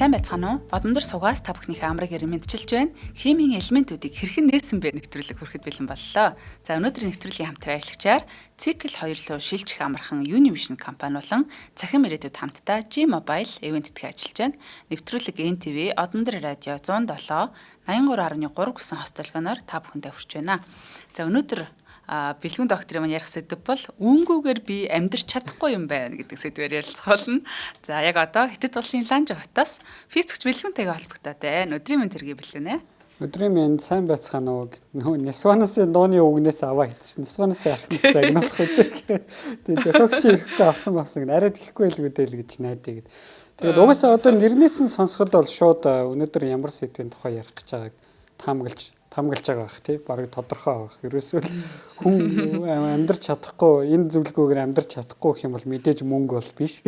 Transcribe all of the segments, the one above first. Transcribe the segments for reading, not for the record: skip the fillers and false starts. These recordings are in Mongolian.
Сайн байцгаана уу? Одон дор сугаас та бүхнийхээ амрыг ирэн мэдчилж байна. Химийн элементүүдийг хэрхэн нээсэн бэ нэвтрүүлэг хүрэхэд бэлэн боллоо. За өнөөдрийн нэвтрүүлгийн хамтран ажиллагчаар Цикл 2 руу шилжих амархан Univision компани болон цахим ирээдүйд хамтдаа G-Mobile Event тэтгэж ажиллаж байна. Нэвтрүүлэг NTV Одон дор радио 107 83.3 гэсэн хост толгойноор та бүхэндээ хүрч байна. За өнөөдөр бэлгүүн докторын маань ярих сэдв бол үүнгүүгээр би амьдрч чадахгүй юм байна гэдэг сэдвээр ярилцах болно. За яг одоо Хятад улсын Ланжо хотоос физикч бэлгүүнтэйгээ холбогдоотой. Өдрийн мэнд хэргийг бэлгүүнэ. Өдрийн мэнд сайн байцгаана уу гэдэг. Нөө Нисванасын дууны үгнээс аваа хийчих. Нисванасын ятны загнуулах үүдэг. Тэгээд зохиогч ирэхгүй авсан арайд ихгүй л үдэл гэж найдаа гэд. Тэгээд угаасаа одоо нэрнээс нь сонсоход бол шууд өнөөдөр ямар сэдвийн тухай ярих гэж байгааг тамгалж байгаа бах тий бараг тодорхой байх. Ерөөсөө хүн амьдрч чадахгүй энэ зөвлөгөөгөр амьдрч чадахгүй гэх юм бол мэдээж мөнгө бол биш.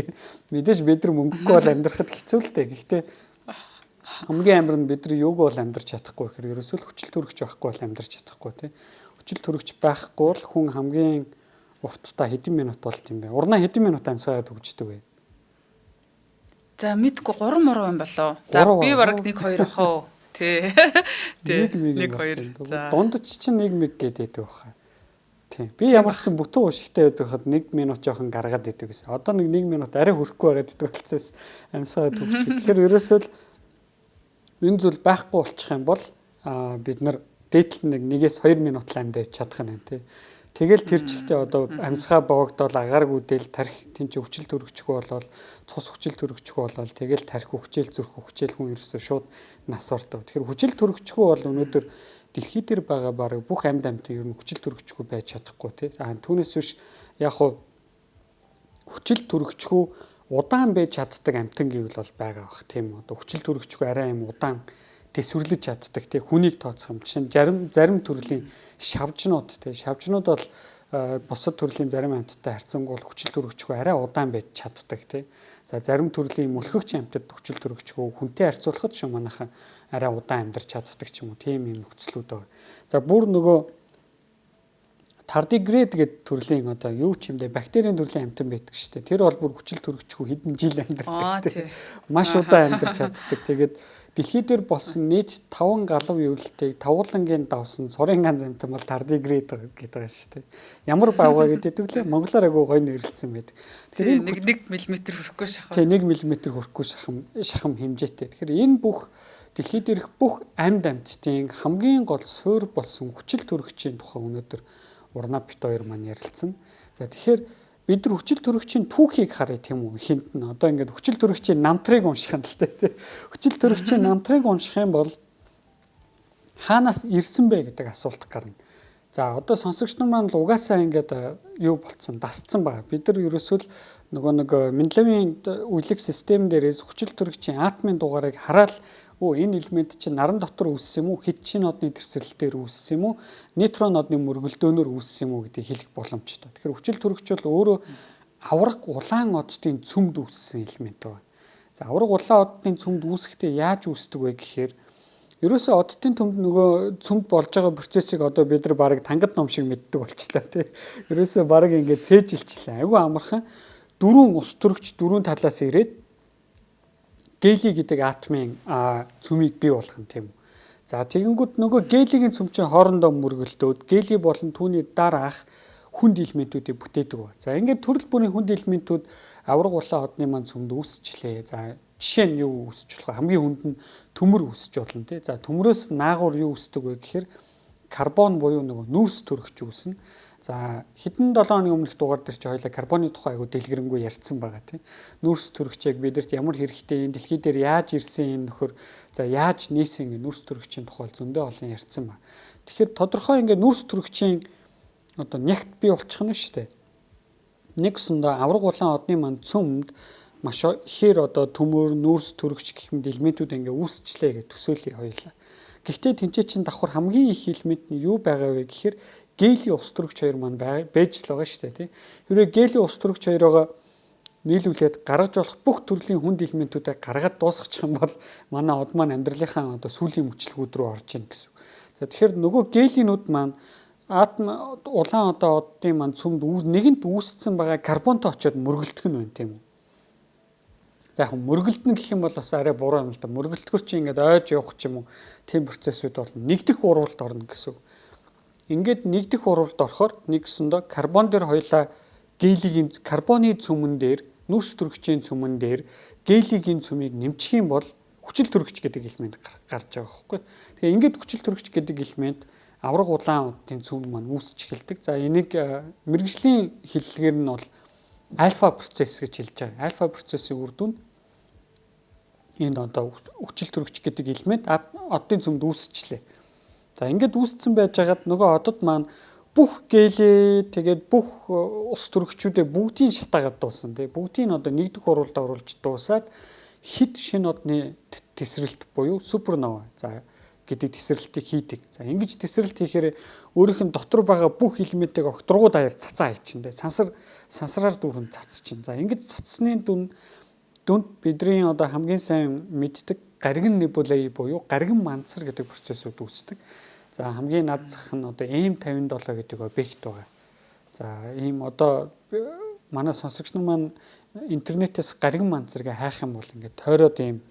Мэдээж бид нар мөнгөгүй бол амьдрахад хэцүү л дээ. Гэхдээ хамгийн амар нь бид нар юуг бол амьдрч чадахгүй гэхээр ерөөсөө хүчил төрөгч байхгүй бол амьдрч чадахгүй тий. Хүчил төрөгч байхгүй бол хүн хамгийн уртдаа хэдэн минут болт юм бэ? Урнаа хэдэн минут амьсгаад өгчдөг вэ? За мэдгүй 3 муруу юм болоо. За би бараг 1 2 ахаа. Тий. 1 2. За дундч чинь 1 мэг гэдэг байхаа. Тий. Би ямар ч сан бүтэн уушигтай байдаг хад 1 минут жоохон гаргаад идэв гэсэн. Одоо 1 минут арай хүрэхгүй байгаад идэв болцоос амьсгаа төгч. Тэгэхээр ерөөсөө л энэ зүйл байхгүй болчих юм бол бид нар дээдлэн 1-ээс 2 минут л амьд чадах нь тий. Тэгэл тэр чихтэй одоо амьсгаа богдол агаар гүдэл тарих тэнцээ хүчил төрөгчгүй болол цус хүчил төрөгчгүй болол тэгэл тарих хүчил зүрх хүчил хүн ерөөсөө шууд нас ордог. Тэгэхээр хүчил төрөгчгүй бол өнөөдөр дэлхий дээр байгаа баг бүх амьд амьтан ер нь хүчил төрөгчгүй байж чадахгүй тий. Түүнээс биш яг хуу хүчил төрөгчгүй удаан байж чаддаг амьтан гэвэл бол байгаа бах тийм одоо хүчил төрөгчгүй арай юм удаан тэсвэрлэж чаддаг тий хүнийг тооцох юм чинь зарим төрлийн шавжнууд тий шавжнууд бол бусад төрлийн зарим амьтадтай харьцангуй хүчил төрөгчгүй арай удаан байж чаддаг тий за зарим төрлийн мөлхөгч амьтад хүчил төрөгчгүй хүнтэй харьцуулахад ч юм манайхан арай удаан амьдарч чаддаг ч юм уу тийм юм нөхцлүүд байгаа. За бүр нөгөө тардиград гэдэг төрлийн одоо юу ч юм бэ бактерийн төрлийн амьтан байдаг шүү дээ. Тэр бол бүр хүчил төрөгчгүй хэдэн жил амьдардаг тий маш удаан амьдарч чаддаг. Тэгээд дэлхий дээр болсон нийт 5 галав өвөлтийг тавуулангийн давсан сорын ганц амтан бол тардиград гэдэг байгаа шүү дээ. Ямар бавгаа гэдэг лээ монголоор агуу гоё нэрлэлсэн байдаг. Тэгэхээр 1 мм хүрэхгүй шахам. Тий 1 мм хүрэхгүй шахам хэмжээтэй. Тэгэхээр энэ бүх дэлхий дээрх бүх амьд амьтдын хамгийн гол суурь болсон хүчил төрөгчийн тухай өнөөдөр урнаа бит хоёр маань ярилцсан. За тэгэхээр бид нар хүчил төрөгчийн түүхийг харъя тийм үү хинт нь одоо ингээд хүчил төрөгчийн намтрыг унших нь л дээ. Хүчил төрөгчийн намтрыг унших юм бол хаанаас ирсэн бэ гэдэг асуулт гарна. За одоо сонсогч нар маань л угаасаа ингээд юу болцсон дасцсан байгаа. Бид нар ерөөсөө л нөгөө Менделевийн үйлчлэг систем дээрээс хүчил төрөгчийн атомын дугаарыг хараад энэ элемент чинь наран дотор үүссэн юм уу хит чин нодны тэрсэл дээр үүссэн юм уу нейтрон нодны мөргөлдөөнөөр үүссэн юм уу гэдгийг хэлэх боломжтой. Тэгэхээр хүчил төрөгч бол өөрөө авраг улаан оддын цөмд үүссэн элемент байна. За авраг улаан оддын цөмд үүсэхдээ яаж үүсдэг вэ гэхээр ерөөсөө оддын төмд нөгөө цөмд болж байгаа процессыг одоо бид нар бараг тангад ном шиг мэддэг болчихлоо тий. Ерөөсөө бараг ингээд цээжилчлээ. Айгүй амархан 4 ус төрөгч 4 талаас ирээд гели гэдэг атомын цөмийг бий болгох юм тийм үү. За тэгэнгүүт нөгөө гелигийн цөм чинь хоорондоо мөргөлдөөд гели болон түүний дараах хүнд элементүүдийг бүтээдэг ба. За ингээд төрөл бүрийн хүнд элементүүд авраг улаан одны маань цөмд үүсчлээ. За жишээ нь юу үүсч болох хамгийн хүнд нь төмөр үүсч болно тий. За төмрөөс наагур юу үүсдэг вэ гэхээр карбон буюу нөгөө нүүрс төрөгч үүснэ. За хэдэн 7 хоногийн өмнөх дугаар дээр чи хоёлаа карбоны тухай айгу дэлгэрэнгүй ярьсан байгаа тийм. Нүүрс төрөгчийг бидэрт ямар хэрэгтэй энэ дэлхий дээр яаж ирсэн энэ нөхөр за яаж нээсэн ингэ нүүрс төрөгчийн тухай зөндөө олон ярьсан ба. Тэгэхээр тодорхой ингэ нүүрс төрөгчийн одоо нягт бий болчих нь шүү дээ. Нэгсэндээ авраг улаан одны манд цөмд маш ихээр одоо төмөр нүүрс төрөгч гэх мэт элементүүд ингэ үүсчлээ гэж төсөөлөе хоёлаа. Гэхдээ тэнцээ чин давхар хамгийн их элемент нь юу байгаа вэ гэхээр гели ус төрөгч хоёр маань байж л байгаа шүү дээ тий. Хэрвээ гели ус төрөгч хоёроо нийлүүлээд гаргаж болох бүх төрлийн хүнд элементүүдийг гаргаад дуусгачих юм бол манай од маань амьдралынхаа одоо сүүлийн мөчлгүүд рүү орж ийн гэсэн. За тэгэхээр нөгөө гелинүүд маань атом улаан одын маань цөмд нэгэнт үүсцэн байгаа карбонтой очиод мөргөлдөх нь байна тийм үү. За яг мөргөлдөн гэх юм бол бас арай буруу юм л да. Мөргөлдгөр чи ингээд ойж явах ч юм уу тийм процессүүд бол нэгдэх урвалд орно гэсэн. Ингээд нэгдэх урвалд орохоор нэгсэндээ карбон дээр хоёлаа гелигийн карбоны цөмөн дээр нүрс төрөгчийн цөмөн дээр гелигийн цөмийг нэмчих юм бол хүчил төрөгч гэдэг элемент гарч байгаа байхгүй. Тэгэхээр ингээд хүчил төрөгч гэдэг элемент авраг улаан удын цөм маань үүсч эхэлдэг. За энийг мэрэгжлийн хэллэгээр нь бол альфа процесс гэж хэлж байгаа. Альфа процессын үр дүнд энэ одоо хүчил төрөгч гэдэг элемент оддын цөмд үүсчлээ. За ингээд үүссэн байж хагаад нөгөө одод маань бүх гелээ тэгээд бүх ус төрөгчүүдээ бүгдийн шатаагаад дууссан. Тэг бүгдийг одоо нэгдэх урвалд оруулж дуусаад хит шинэ одны тесрэлт буюу супернова за гэдэг тесрэлтийг хийдэг. За ингэж тесрэлт хийхээр өөрийнх нь дотор байгаа бүх элементийг окторгуу даяар цацаа хийчихнэ. Сансраар дүүрэн цацчихна. За ингэж цацсны дүнд бидний одоо хамгийн сайн мэддэг гаригн небулей буюу гаригн манцар гэдэг процессууд үүсдэг. За хамгийн над зах нь одоо M57 гэдэг объект байгаа. За ийм одоо манай сонсогч нар маань интернетээс гаригн манцарыг хайх юм бол ингээд тойроод ийм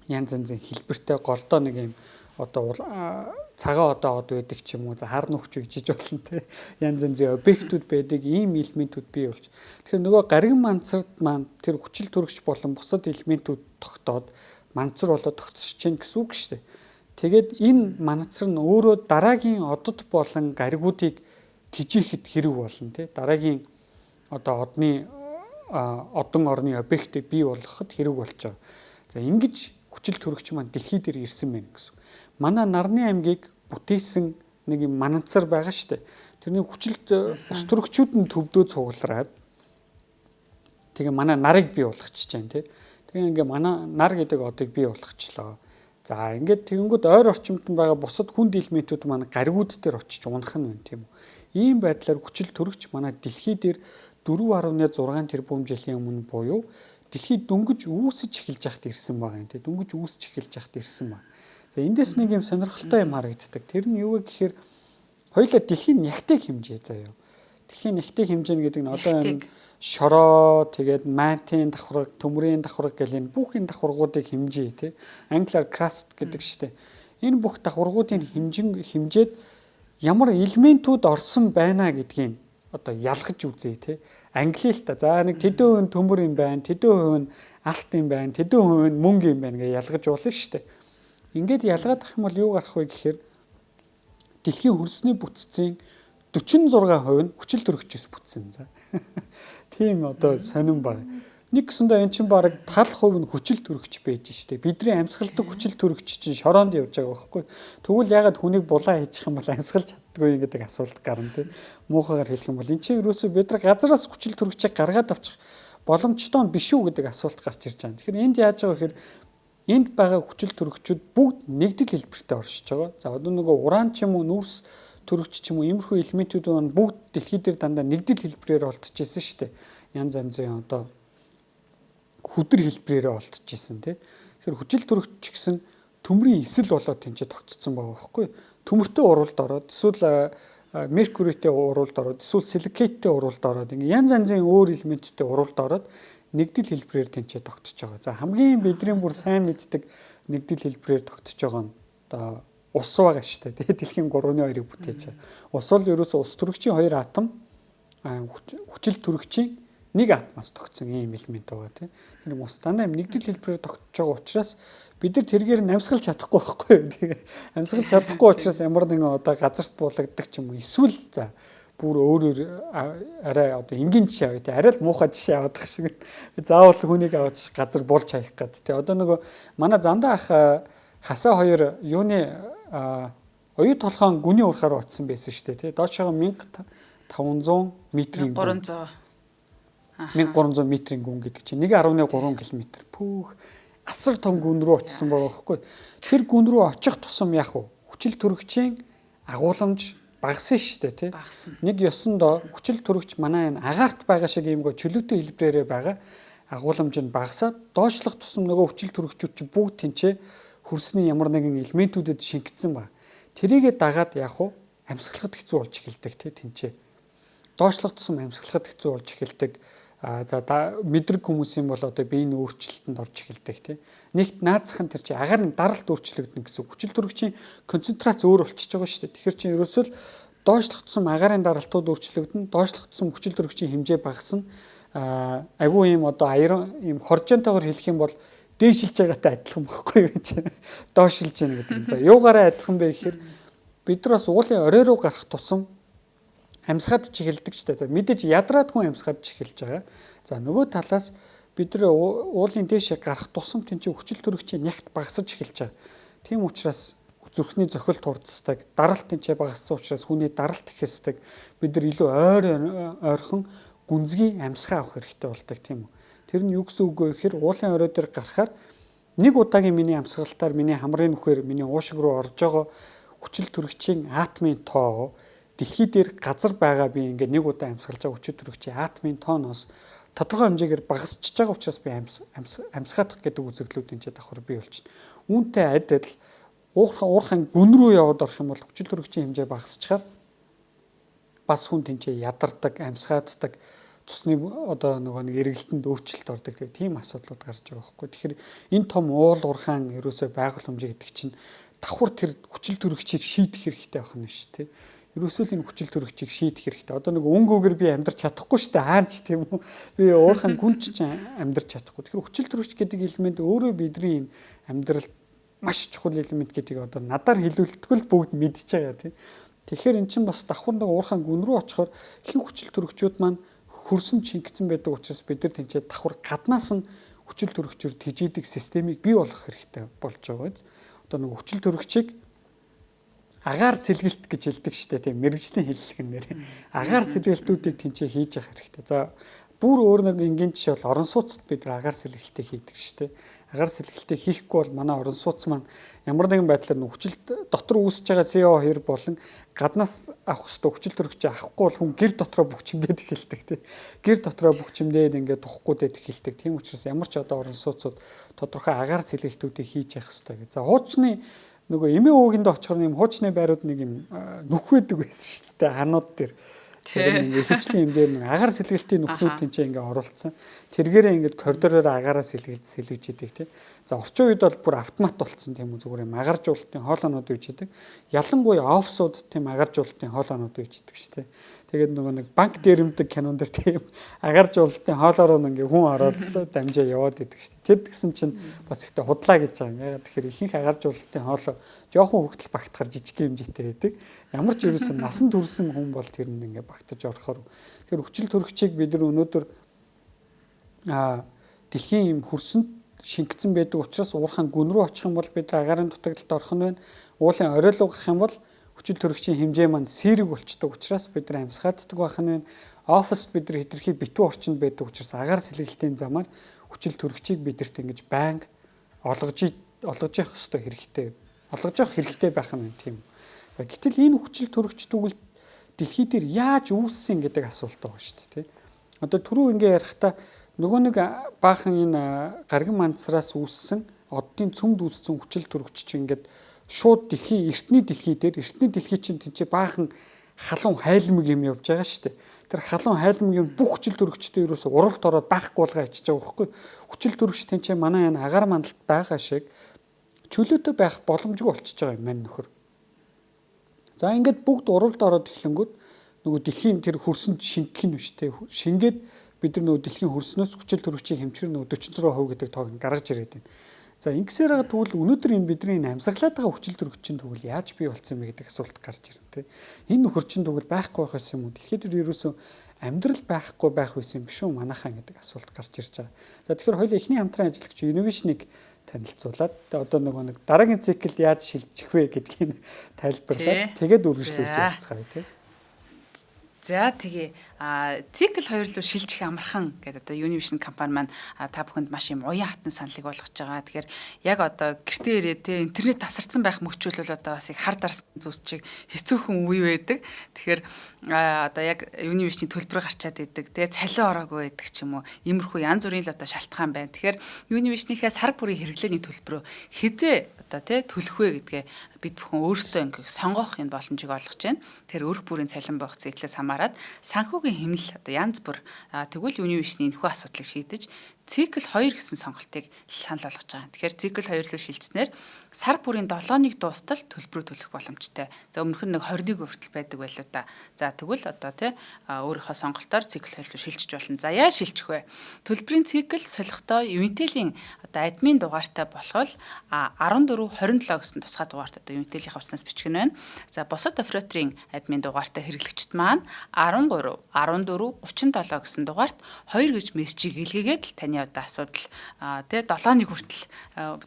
янз янзын хэлбэртэй голдоо нэг ийм одоо цагаан одоо од байдаг ч юм уу за хар нүхч үжиж болно те янз янзын объектууд байдаг ийм элементүүд бий болж. Тэгэхээр нөгөө гаригн манцарт маань тэр хүчил төрөгч болон бусад элементүүд тогтоод манцар болоод тогтсож чинь гэсэн үг шүү дээ. Тэгээд энэ манцар нь өөрөө дараагийн одод болон гаригуудыг тижээхэд хэрэг болно тий. Дараагийн одоо одон орны объектыг бий болгоход хэрэг болж байгаа. За ингэж хүчил төрөгч маань дэлхий дээр ирсэн байна гэсэн. Манай Нарны аймгийг бүтээсэн нэг юм манцар байгаа шүү дээ. Тэрний хүчилт ус төрөгчүүд нь төвдөө цуглараад тэгээ манай нарыг бий болгочихж байна тий. Тэгээ ингээ манай нар гэдэг одыг бий болгочлоо. За ингээд тэгэнгүүт ойр орчимд байгаа бусад хүнд элементүүд маань гаригууд дээр очиж унах нь байна тийм үү. Ийм байдлаар хүчил төрөгч манай дэлхий дээр 4.6 тэрбум жилийн өмнө буюу дэлхийд дөнгөж үүсэж эхэлж яхад ирсэн байгаа юм тийм. Дөнгөж үүсэж эхэлж яхад ирсэн ба. За эндээс нэг юм сонирхолтой юм харагддаг. Тэр нь юу вэ гэхээр хоёулаа дэлхийн нягтыг хэмжээ заяа. Дэлхийн нягтыг хэмжээнэ гэдэг нь одоо энэ шороо тэгээд мантын давхраг, төмрийн давхраг гэл энэ бүх энэ давхрагуудыг хэмжээ тий. Англиар crust гэдэг штеп. Энэ бүх давхрагуудын хэмжээд ямар элементүүд орсон байна гэдгийг одоо ялгаж үзье тий. Англиэл та за нэг тэдэн хувь төмөр юм байна, тэдэн хувь алт юм байна, тэдэн хувь мөнгө юм байна гэж ялгаж болно штеп. Ингээд ялгаад ах юм бол юу гарах вэ гэхээр дэлхийн хөрсний бүтцийн 46% нь хүчил төрөгчөөс бүтсэн. За. Тийм одоо сонирн баг. Нэг гэсэндээ эн чинь баг тал хувь нь хүчил төрөгч байж штэ. Бидний амьсгалдаг хүчил төрөгч чинь шороонд явж байгаа байхгүй. Тэгвэл ягаад хүнийг булаа хийчих юм бол амьсгалж чаддгүй гэдэг асуулт гарна тий. Муухагаар хэлэх юм бол эн чинь ерөөсөө бид нар газараас хүчил төрөгчийг гаргаад авчих боломжтой биш үү гэдэг асуулт гарч ирж байгаа. Тэгэхээр энд яаж байгаа гэхээр энд байгаа хүчил төрөгчүүд бүгд нэгдэл хэлбэртэй оршиж байгаа. За одоо нөгөө уран ч юм уу нүрс төрөгч ч юм уу иймэрхүү элементүүд маань бүгд дэлхий дээр дандаа нэгдэл хэлбэрээр олдчихсэн шүү дээ. Янз янзын одоо хүдэр хэлбэрээр олдчихсэн тий. Тэгэхээр хүчил төрөгч гэсэн төмрийн эсэл болоод тэнцээ тогтцсон байгаа байхгүй. Төмөртэй уралд ороод эсвэл меркуритэй уралд ороод эсвэл силикаттэй уралд ороод ингээ янз янзын өөр элементтэй уралд ороод нэгдэл хэлбэрээр тэнцээ тогтцож байгаа. За хамгийн бидний бүр сайн мэддэг нэгдэл хэлбэрээр тогтцож байгаа нь одоо ус байгаа шүү дээ. Дэлхийн 3.2-ыг бүтээж байгаа. Ус бол ерөөсөө ус төрөгчийн 2 атом хүчил төрөгчийн 1 атомоос тогтсон ийм элемент байгаа тийм. Тэр ус дандаа нэгдэл хэлбэрээр тогтож байгаа учраас бид нар тэргээр намсгалж чадахгүй байхгүй юу. Тэгээ намсгалж чадахгүй учраас ямар нэгэн одоо газарт буулгаддаг ч юм уу эсвэл за бүр өөрөөр арай одоо энгийн жишээ авъя тийм. Арай л муухай жишээ аваад байгаа шиг. Заавал хүнийг аваад газар болж хаях гэдэг тийм. Одоо нөгөө манай зандаа ах хасаа хоёр юуны оюу толгойн гүний урахаар утсан байсан шүү дээ тий. Доошоо 1500 метрийн 1300 метрийн гүн гэдэг чинь 1.3 км. Пүүх асар том гүн рүү очсон байгаа байхгүй. Тэр гүн рүү очих тусам яах вэ? Хүчил төрөгчийн агуулмж багасан шүү дээ тий. Нэг ёсондоо хүчил төрөгч манай энэ агаарт байгаа шиг иймгөө чөлөөтэй хэлбэрээрээ байгаа агуулмж нь багасаад доошлох тусам нөгөө хүчил төрөгчүүд чинь бүгд тэнцээ хөрсний ямар нэгэн элементүүдэд шингэцсэн ба. Тэрийгэ дагаад яах вэ? Амьсгалахад хэцүү болж эхэлдэг тий тэнцээ. Доошлох тусам амьсгалахад хэцүү болж эхэлдэг. За мэдрэг хүмүүсийн бол одоо биеийн өөрчлөлтөнд орж эхэлдэг тийм. Нэгт наацхан тэр чи агаар нь даралт өөрчлөгдөн гэсэн. Хүчил төрөгчийн концентрац өөр болчихж байгаа шүү дээ. Тэгэхээр чи ерөөсөө доошлогдсон агаарын даралтууд өөрчлөгдөн, доошлогдсон хүчил төрөгчийн хэмжээ багасна. Айгүй юм одоо аяр юм хоржонтойгоор хэлэх юм бол дээшилж байгаатай адилхан бохгүй юу гэж доошилж яана гэдэг. За юугаараа адилхан бэ гэхээр бид нар бас уулын орой руу гарах тусам амьсгаад чихэлдэг ч гэсэн мэдээж ядраад хүн амьсгаад чихэлж байгаа. За нөгөө талаас бид нар уулын дээшээ гарах тусам тэн чинь хүчил төрөгчийн нягт багасж эхэлж байгаа. Тийм учраас зүрхний зохилт хурцсдаг, даралт тэнцээ багассан учраас хүний даралт ихэлсдэг. Бид нар илүү ойрхон гүнзгий амьсгаа авах хэрэгтэй болдог тийм үү. Тэр нь юу гэсэн үг вэ гэхээр уулын орой дээр гарахаар нэг удаагийн миний амьсгалтаар миний хамрын нүхээр миний уушиг руу орж байгаа хүчил төрөгчийн атомын тоо дэлхий дээр газар байгаа би ингээд нэг удаа амьсгалж байгаа хүчил төрөгчийн атомын тооноос тодорхой хэмжээгээр багасчихж байгаа учраас би амьсгаадах гэдэг үзэгдлүүд энэ давхар бий болчихно. Үүнтэй адил уурхайн гүн рүү яваад орох юм бол хүчил төрөгчийн хэмжээ багасчихаар бас хүн тэнцээ ядардаг, амьсгааддаг, цусны одоо нэг эргэлтэнд өөрчлөлт ордог гэх тийм асуудлууд гарч байгаа байхгүй. Тэгэхээр энэ том уул уурхайн ерөөсөө байгууламж гэдэг чинь давхар тэр хүчил төрөгчийг шийдэх хэрэгтэй байх нь шүү дээ. Ерөөсөө л энэ хүчил төрөгчийг шийдэх хэрэгтэй. Одоо нэг өнгөөгөр би амьдрч чадахгүй шүү дээ. Хаач тийм үү? Би уурхайн гүнч чинь амьдрч чадахгүй. Тэгэхээр хүчил төрөгч гэдэг элемент өөрөө бидний энэ амьдралд маш чухал элемент гэдгийг одоо надаар хэлүүлтгэл бүгд мэдчихэж байгаа тийм. Тэгэхээр эн чинь бас давхар нэг уурхайн гүн рүү очихоор хэн хүчил төрөгчүүд маань хөрсөн чингцэн байдаг учраас бид нар тэнцээ давхар гаднаас нь хүчил төрөгчөөр тэжээдэг системийг бий болгох хэрэгтэй болж байгаа биз. Одоо нэг хүчил төрөгчийг агаар сэлгэлт гэж хэлдэг шүү дээ тийм мэрэгжлийн хэллэгнээр агаар сэлгэлтүүдийг тэнцээ хийж явах хэрэгтэй. За бүр өөр нэг энгийн жишээ бол орон сууцд бид агаар сэлгэлтийг хийдэг шүү дээ. Агаар сэлгэлтийг хийхгүй бол манай орон сууц маань ямар нэгэн байдлаар хүчил дотор үүсэж байгаа CO2 болон гаднаас авах хэвээр хүчил төрөгч авахгүй бол хүн гэр дотроо бухчимдээд эхэлдэг тийм. Гэр дотроо бухчимдээд ингээд тухахгүйдээд эхэлдэг. Тийм учраас ямар ч одоо орон сууцуд тодорхой агаар сэлгэлтүүдийг хийж явах хэрэгтэй. За хуучны нөгөө эмээ өвгөнд очихор юм хуучны байрууд нэг юм нүх байдаг байсан шүү дээ ханууд дээр. Тэр нэг ихэвчлэн юм дээр нэг агаар сэлгэлтийн нүхнүүд тэнцээ ингээ оруулсан. Тэргээрээ ингээд коридороор агаараа сэлгэж идэг тийм. За орчин үед бол бүр автомат болцсон тийм үү зүгээр юм агаржуулалтын хоолоонууд үйж идэг. Ялангуяа офсууд тийм агаржуулалтын хоолоонууд үйж идэг шүү дээ. Тэгээд нөгөө нэг банк дээрэмдэг кинон дэр тийм агаржуулалтын хоолоороо ингээ хүн ороод дамжаа яваад идэг шүү дээ. Тэр гэсэн чинь бас ихтэй худлаа гэж байгаа. Ягаад тэгэхээр ихэнх агаржуулалтын хоолоо жоохон хөвгтөл багтахаар жижиг хэмжээтэй байдаг. Ямар ч ерөөсөн насан турсан хүн бол тэр нь ингээ багтаж орохоор. Тэгэхээр хүчил төрөгчийг бид нар өнөөдөр дэлхийн юм хөрсөнд шингэсэн байдаг учраас уурхайн гүн рүү очих юм бол бид агаарын дутагдалд орох нь байна. Уулын орой руу гарах юм бол хүчил төрөгчийн хэмжээ маань сэрэг болчдөг учраас бид нар амьсгааддаг байх нь байна. Оффист бид нар хэтэрхий битүү орчинд байдаг учраас агаар сэлгэлтийн замаар хүчил төрөгчийг бидэрт ингэж байнга олгож явах хэрэгтэй. Олгож явах хэрэгтэй байх нь тийм. За гэтэл энэ хүчил төрөгч тэгвэл дэлхий дээр яаж үүссэн гэдэг асуулт байгаа шүү дээ. Одоо түрүү ингээ ярихдаа нөгөө нэг баахан энэ гарган мандсараас үүссэн оддын цөмд үүссэн хүчил төрөгч чинь ингээд шууд эртний дэлхий чинь тэнцээ баахан халуун хайлмаг юм явж байгаа шүү дээ. Тэр халуун хайлмагийн бүх хүчил төрөгчтэй ерөөсө уралт ороод байхгүй болгоо ичиж байгаа байхгүй. Хүчил төрөгч тэнцээ манай энэ агаар мандалд байгаа шиг чөлөөтэй байх боломжгүй болчихж байгаа юм маань нөхөр. За ингээд бүгд уралд ороод эхлэнгүүт нөгөө дэлхийн тэр хөрсөнд шингэх нь биш те. Шингээд бид нар нөгөө дэлхийн хөрснөөс хүчил төрөгчийн хэмжээр нөгөө 46% гэдэг тоог гаргаж ирээд байна. За ингэсээр байгаа тэгвэл өнөөдөр энэ бидний амьсгалаад байгаа хүчил төрөгчийн тэгвэл яаж бий болсон бэ гэдэг асуулт гарч ирнэ те. Энэ нөхөр чинь тэгвэл байхгүй байхаас юм уу? Дэлхийд ерөөсөн амьдрал байхгүй байх байсан юм биш үү манайхаа гэдэг асуулт гарч ирж байгаа. За тэгэхээр хоёул эхний хамтран ажиллагч Innovation-ыг танилцуулаад одоо нэг дараагийн циклд яаж шилжих вэ гэдгийг тайлбарлаад тэгээд үргэлжлүүлж явцгаая тийм. За тэгээ цикл 2 руу шилжих амархан гэдэг одоо Univision компани маань та бүхэнд маш юм уян хатан саналыг болгож байгаа. Тэгэхээр яг одоо гэртээ ирээд те интернет тасарсан байх мөчүүл бол одоо бас их хар дарсан зүйлчийг хэцүүхэн үе байдаг. Тэгэхээр одоо яг Univision төлбөр гарчаад идэг те цалин ороогүй байдаг ч юм уу. Иймэрхүү янз бүрийн л одоо шалтгаан байна. Тэгэхээр Univision-ийнхээ сар бүрийн хэрэглээний төлбөрөө хизээ одоо те төлөх вэ гэдгээ бид бүхэн өөрсдөө ингээд сонгох энэ боломжийг олгож байна. Тэр өрх бүрийн цалин боох циклээс хамаарат санхүүгийн хамгийн хэмнэл одоо янз бүр тэгвэл юуны вишний энэхүү асуудлыг шийдэж цикл 2 гэсэн сонголтыг санал болгож байгаа. Тэгэхээр цикл 2 руу шилжснээр сар бүрийн 7-ыг дуустал төлбөрөө төлөх боломжтой. За өмнөх нь нэг 20-ыг хүртэл байдаг байлоо да. За тэгвэл одоо тий өөрийнхөө сонголтоор цикл 2 руу шилжиж болно. За яаж шилжих вэ? Төлбөрийн цикл солихдоо Unitel-ийн одоо админ дугаартай болохол 14 27 гэсэн тусгай дугаартай одоо Unitel-ийн хувцаснаас бичих нь байна. За бусад операторын админ дугаартай хэрэглэгчид маань 13 14 37 гэсэн дугаарт 2 гэж мессежийг илгээгээд л таны одоо асуудал тий 7-ны хүртэл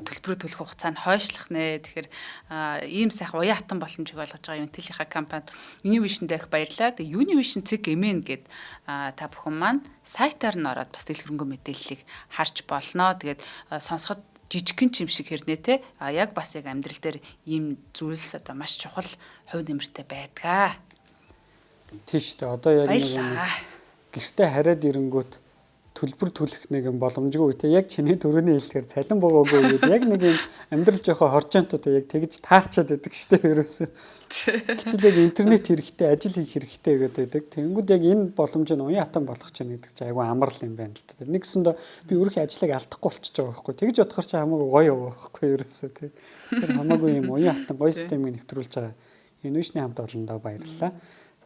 төлбөрөө төлөх хугацаа нь хойшлох нэ. Тэгэхээр ийм сайхан уян хатан боломжийг олгож байгаа Unitel-ийнхаа компанид Univision дэх баярлалаа. Тэгээ Univision CGMN гэд та бүхэн маань сайтаар нь ороод бас дэлгэрэнгүй мэдээллийг харж болно. Тэгээд сонсоход жижигхэн ч юм шиг хэрнээ те яг бас яг амьдрал дээр ийм зүйлс одоо маш чухал хувь нэмэртэй байдгаа. Тийш үү. Одоо яг нэг гэртээ хараад ирэнгүүт төлбөр төлөх нэг юм боломжгүй те яг чиний төрөний хэлдгээр цалин богоогүй үед яг нэг юм амьдрал жоохоо хоржоонтой яг тэгж таарчаад байдаг штэ ерөөсөө. Гэтэл яг интернет хэрэгтэй, ажил хийх хэрэгтэй гэдэг. Тэнгүүд яг энэ боломжийг уян хатан болгох чинь гэдэг чинь айгүй амар юм байна л да. Нэгсэндээ би өөрийнхөө ажлыг алдахгүй болчихж байгаа байхгүй. Тэгж бодохоор чи хамаагүй гоё байхгүй ерөөсөө те. Тэр хамаагүй юм уян хатан гоё системийг нэвтрүүлж байгаа. Энэ вишний хамт олондоо баярлалаа.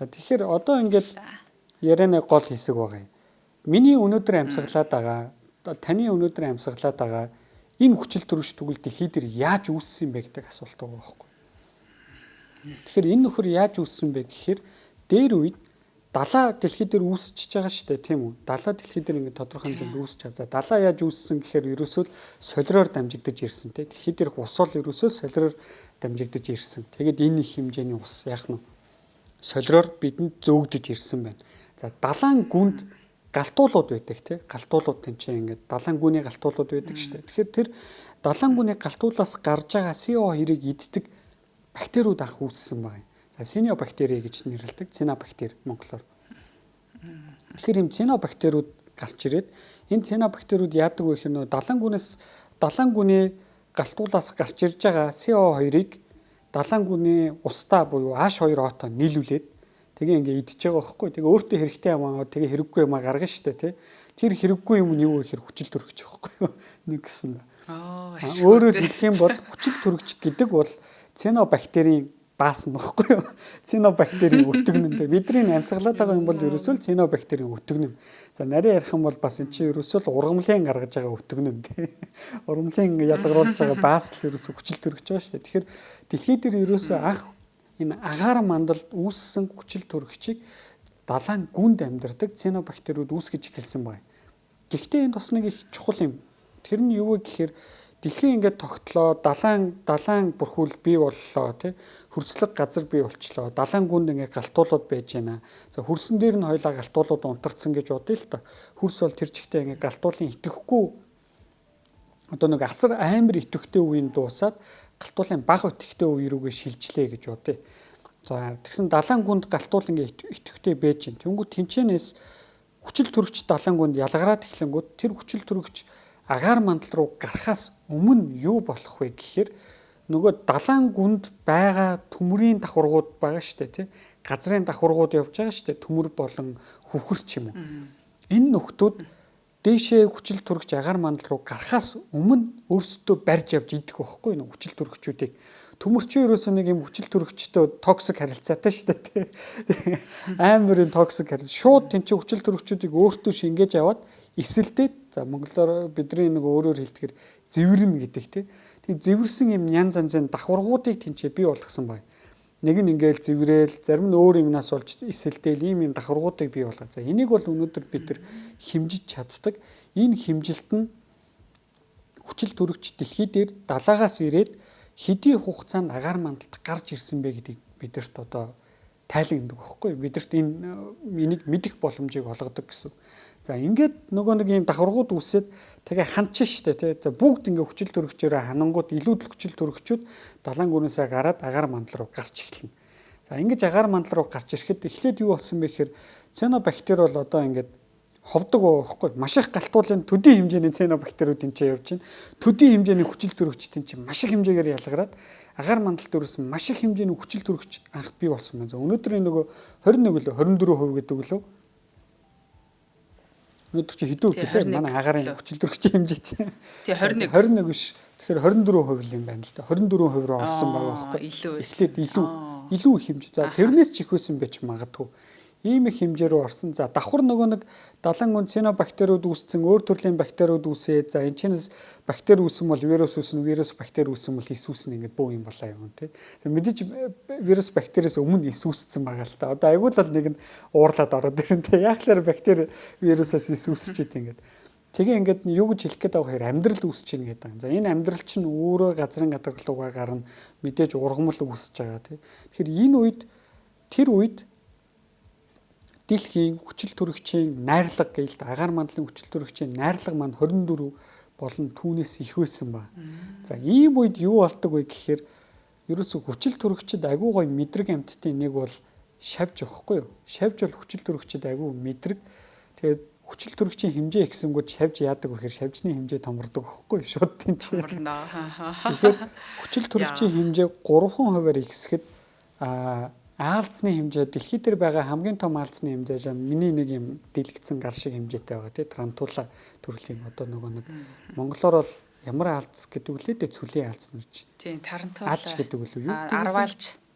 За тэгэхээр одоо ингээд ярианы гол хэсэг байгаа юм. Миний өнөөдөр амьсгалаад байгаа, таны өнөөдөр амьсгалаад байгаа энэ хүчил төрөш тэгвэл дэлхий дээр яаж үүссэн бэ гэдэг асуулт байгаа байхгүй. Тэгэхээр энэ нөхөр яаж үүссэн бэ гэхээр дээр үед далаа дэлхий дээр үүсчихэж байгаа шүү дээ, тийм үү? Далаа дэлхий дээр ингээд тодорхой хэмжээнд үүсч байгаа. За далаа яаж үүссэн гэхээр ерөөсөө солироор дамжигдаж ирсэн те. Дэлхий дээрх ус бол ерөөсөө солироор дамжигдаж ирсэн. Тэгээд энэ их хэмжээний ус яах нь солироор бидэнд зөөгдөж ирсэн байна. За далайн гүнд галтуулууд байдаг тий. Галтуулууд тэнцээ ингээд далайн гүний галтуулууд байдаг шүү дээ. Тэгэхээр тэр далайн гүний галтуулаас гарч байгаа CO2-ыг иддэг бактериуд анх үүссэн байна. За синобактери гэж нэрлэдэг. Цинобактери монголоор. Тэгэхээр энэ цинобактериуд гарч ирээд энэ цинобактериуд яадаг вэ гэхээр нөө далайн гүний галтуулаас гарч ирж байгаа CO2-ыг далайн гүний устаа буюу H2O-тоо нийлүүлээд тэгээ ингээ идчихэж байгаа байхгүй. Тэгээ өөртөө хэрэгтэй юм аа тэгээ хэрэггүй юм аа гаргана штэ тий. Тэр хэрэггүй юм нь юу вэ гэхээр хүчил төрөгч байхгүй. Нэг гэсэн. Өөрөөр хэлэх юм бол хүчил төрөгч гэдэг бол цинобактерийн баас нь багхгүй юу? Цинобактерийн өтгөн юм. Бидний амьсгалаад байгаа юм бол ерөөсөө цинобактерийн өтгөн юм. За нарийн ярих юм бол бас эн чинь ерөөсөө ургамлын гаргаж байгаа өтгөн юм тий. Ургамлын ялгаруулж байгаа баас л ерөөсөө хүчил төрөгч байгаа шүү дээ. Тэгэхээр дэлхий дээр ерөөсөө анх энэ агаар мандалд үүссэн хүчил төрөгчийг далайн гүнд амьдардаг цинобактериуд үүсгэж эхэлсэн байна. Гэхдээ энэ бас нэг их чухал юм. Тэр нь юу вэ гэхээр дэлхийн ингээд тогтлоо, далайн бүрхүүл бий боллоо тий. Хөрслөг газар бий болчлоо. Далайн гүнд ингээд галтуулууд байж байна. За хөрсөн дээр нь хоёлаа галтуулууд унтарсан гэж бодъё л та. Хөрс бол тэр чигтээ ингээд галтуулын итгэхгүй одоо нэг асар амар итгэвтэй үеийн дуусаад галтуулын бага итгэвтэй үе рүүгээ шилжлээ гэж бодъё. За тэгсэн далайн гүнд галтуул ингээд итгэвтэй байж гин. Тэнгүү тэнчэнээс хүчил төрөгч далайн гүнд ялгараад эхлэнгүүт тэр хүчил төрөгч агаар мандал руу гарахаас өмнө юу болох вэ гэхээр нөгөө далайн гүнд байгаа төмрийн давхаргууд байгаа шүү дээ тий. Газрын давхаргууд явж байгаа шүү дээ. Төмөр болон хөвхөрч юм уу. Энэ нөхдүүд дээшээ хүчил төрөгч агаар мандал руу гарахаас өмнө өөрсдөө барьж явж идэх байхгүй юу хүчил төрөгчүүдийг. Төмөрчөө ерөөсөө нэг юм хүчил төрөгчтэй токсик харилцаатай шүү дээ тий. Амарын токсик харилцаа. Шууд тэнцээ хүчил төрөгчүүдийг өөртөө шингээж аваад эсэлдээд за монголоор бидний нэг өөрөөр хэлдгээр зэвэрнэ гэдэг тий. Тэг зэвэрсэн юм янз янзын давхаргуудыг тэнцээ бий болгосон байна. Нэг нь ингээл зэврээл, зарим нь өөр юмнаас олж эсэлдээл ийм давхаргуудыг бий болгоо. За энийг бол өнөөдөр бид нар хэмжиж чаддаг. Энэ хэмжилт нь хүчил төрөгч дэлхий дээр далаагаас ирээд хэдий хугацаанд агаар мандалд гарч ирсэн бэ гэдгийг бидэрт одоо тайлгнадаг байхгүй. Бидэрт энийг мэдэх боломжийг олгодог гэсэн. За ингээд нөгөө нэг юм давхаргууд үсээд тэгээ ханчин штэ тий. За бүгд ингээ хүчил төрөгчөөрөө ханангууд илүүдл хүчил төрөгчүүд далайн гүнээсээ гараад агаар мандал руу гарч эхэлнэ. За ингэж агаар мандал руу гарч ирэхэд эхлээд юу болсон бэ гэхээр цинобактери бол одоо ингээд ховдог байхгүй. Маш их галтуулын төдий хэмжээний цинобактериуд энэ ч явж байна. Төдий хэмжээний хүчил төрөгчдийн чинь маш их хэмжээгээр ялгараад агаар мандалд өрсөн маш их хэмжээний хүчил төрөгч анх бий болсон байна. За өнөөдрийн нөгөө 21 лөө 24% гэдэг лөө Өнөөдөр чи хэдүү гэхээ манай агарын хүчил төрөгчийн хэмжээ чинь. Тэгээ 21 биш. Тэгэхээр 24% юм байна л да. 24% руу орсон байгаа байхгүй. Эхлээд илүү их хэмжээ. За тэрнээс ч их байсан байж магадгүй. Ийм их хэмжээ рүү орсон. За давхар нөгөө нэг далайн гүн цинобактериуд үүссэн, өөр төрлийн бактериуд үүсээд за энэ чинээс бактери үүсэн бол вирус үүснэ, вирус бактери үүсэн бол эс үүснэ ингээд бөө юм болоо юм тий. За мэдээж вирус бактериэс өмнө эс үүссэн байгаа л та. Одоо айгүй л нэг нь уурлаад ороод ирэн тий. Яахлаар бактери вирусаас эс үүсчихэд ингээд. Тэгээ ингээд юу гэж хэлэх гээд байгаа хэрэг амьдрал үүсэж байна гэдэг. За энэ амьдрал чинь өөрөө газрын гадагшлуугаар гарна мэдээж ургамал үүсэж байгаа тий. Тэгэхээр энэ үед тэр үед дэлхийн хүчил төрөгчийн найрлага гээл агаар мандлын хүчил төрөгчийн найрлага маань 24 болон түүнээс их байсан ба. За ийм үед юу болдог вэ гэхээр ерөөсө хүчил төрөгчд агүй гой мэдрэг амьтдын нэг бол шавж واخгүй юу? Шавж бол хүчил төрөгчд агүй мэдрэг. Тэгээд хүчил төрөгчийн хэмжээ ихсэнгүүд шавж яадаг вэ гэхээр шавжны хэмжээ томордог واخгүй юу? Шууд тэнцээ. Тэгэхээр хүчил төрөгчийн хэмжээ 3% ихсэхэд аалзны хэмжээ дэлхий дээр байгаа хамгийн том аалзны хэмжээ миний нэг юм дэлгэцэн гар шиг хэмжээтэй байгаа тий тарантула төрлийн одоо нөгөө нэг монголоор бол ямар аалз гэдэг үлээ дээ цүлийн аалз нар чи тий тарантула аалж гэдэг үлээ юу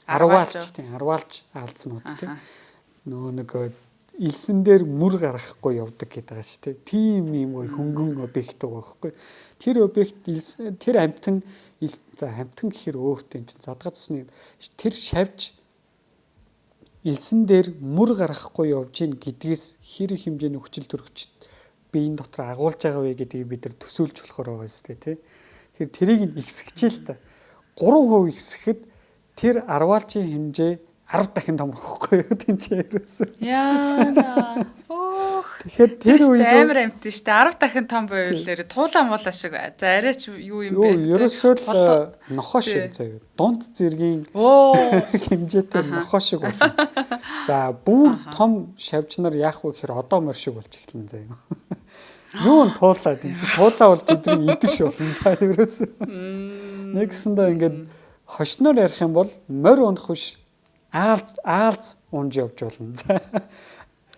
арваалж тий арваалж аалзнууд тий нөгөө нэг илсэн дээр мөр гаргахгүй явдаг гэдэг байгаа шүү тий тийм юм гой хөнгөн объект байгаа байхгүй тэр объект тэр амтан за амтан гэхэр өөртөө чинь задгаа цусны тэр шавж илсэн дээр мөр гаргахгүй явж гин гэдгээс хэрэг хэмжээний хүчил төрөгчд биеийн дотор агуулж байгаа вэ гэдгийг бид нар төсөөлж болохоор байгаа юм тий. Тэгэхээр тэрийг нь ихсгчээл та 3% ихсэхэд тэр арваалжийн хэмжээ 10 дахин томрохгүй юу тэнцээ ерөөсөө. Яа. Тэгэхээр тэр үед амар амт нь шүү дээ 10 дахин том байвал туулаа муулаа шиг. За арайч юу юм бэ? Ерөөсөө л нохоо шиг заяа. Дунд зэргийн хэмжээтэй нохоо шиг болно. За бүр том шавжнаар яах вэ гэхээр одоо мөр шиг болж эхэлнэ заяа. Юу н туулаад энэ туулаа бол тэдний идэш болно заа ерөөсөө. Нэгсэндээ ингээд хошноор ярих юм бол морь унах биш аалз унж явж болно.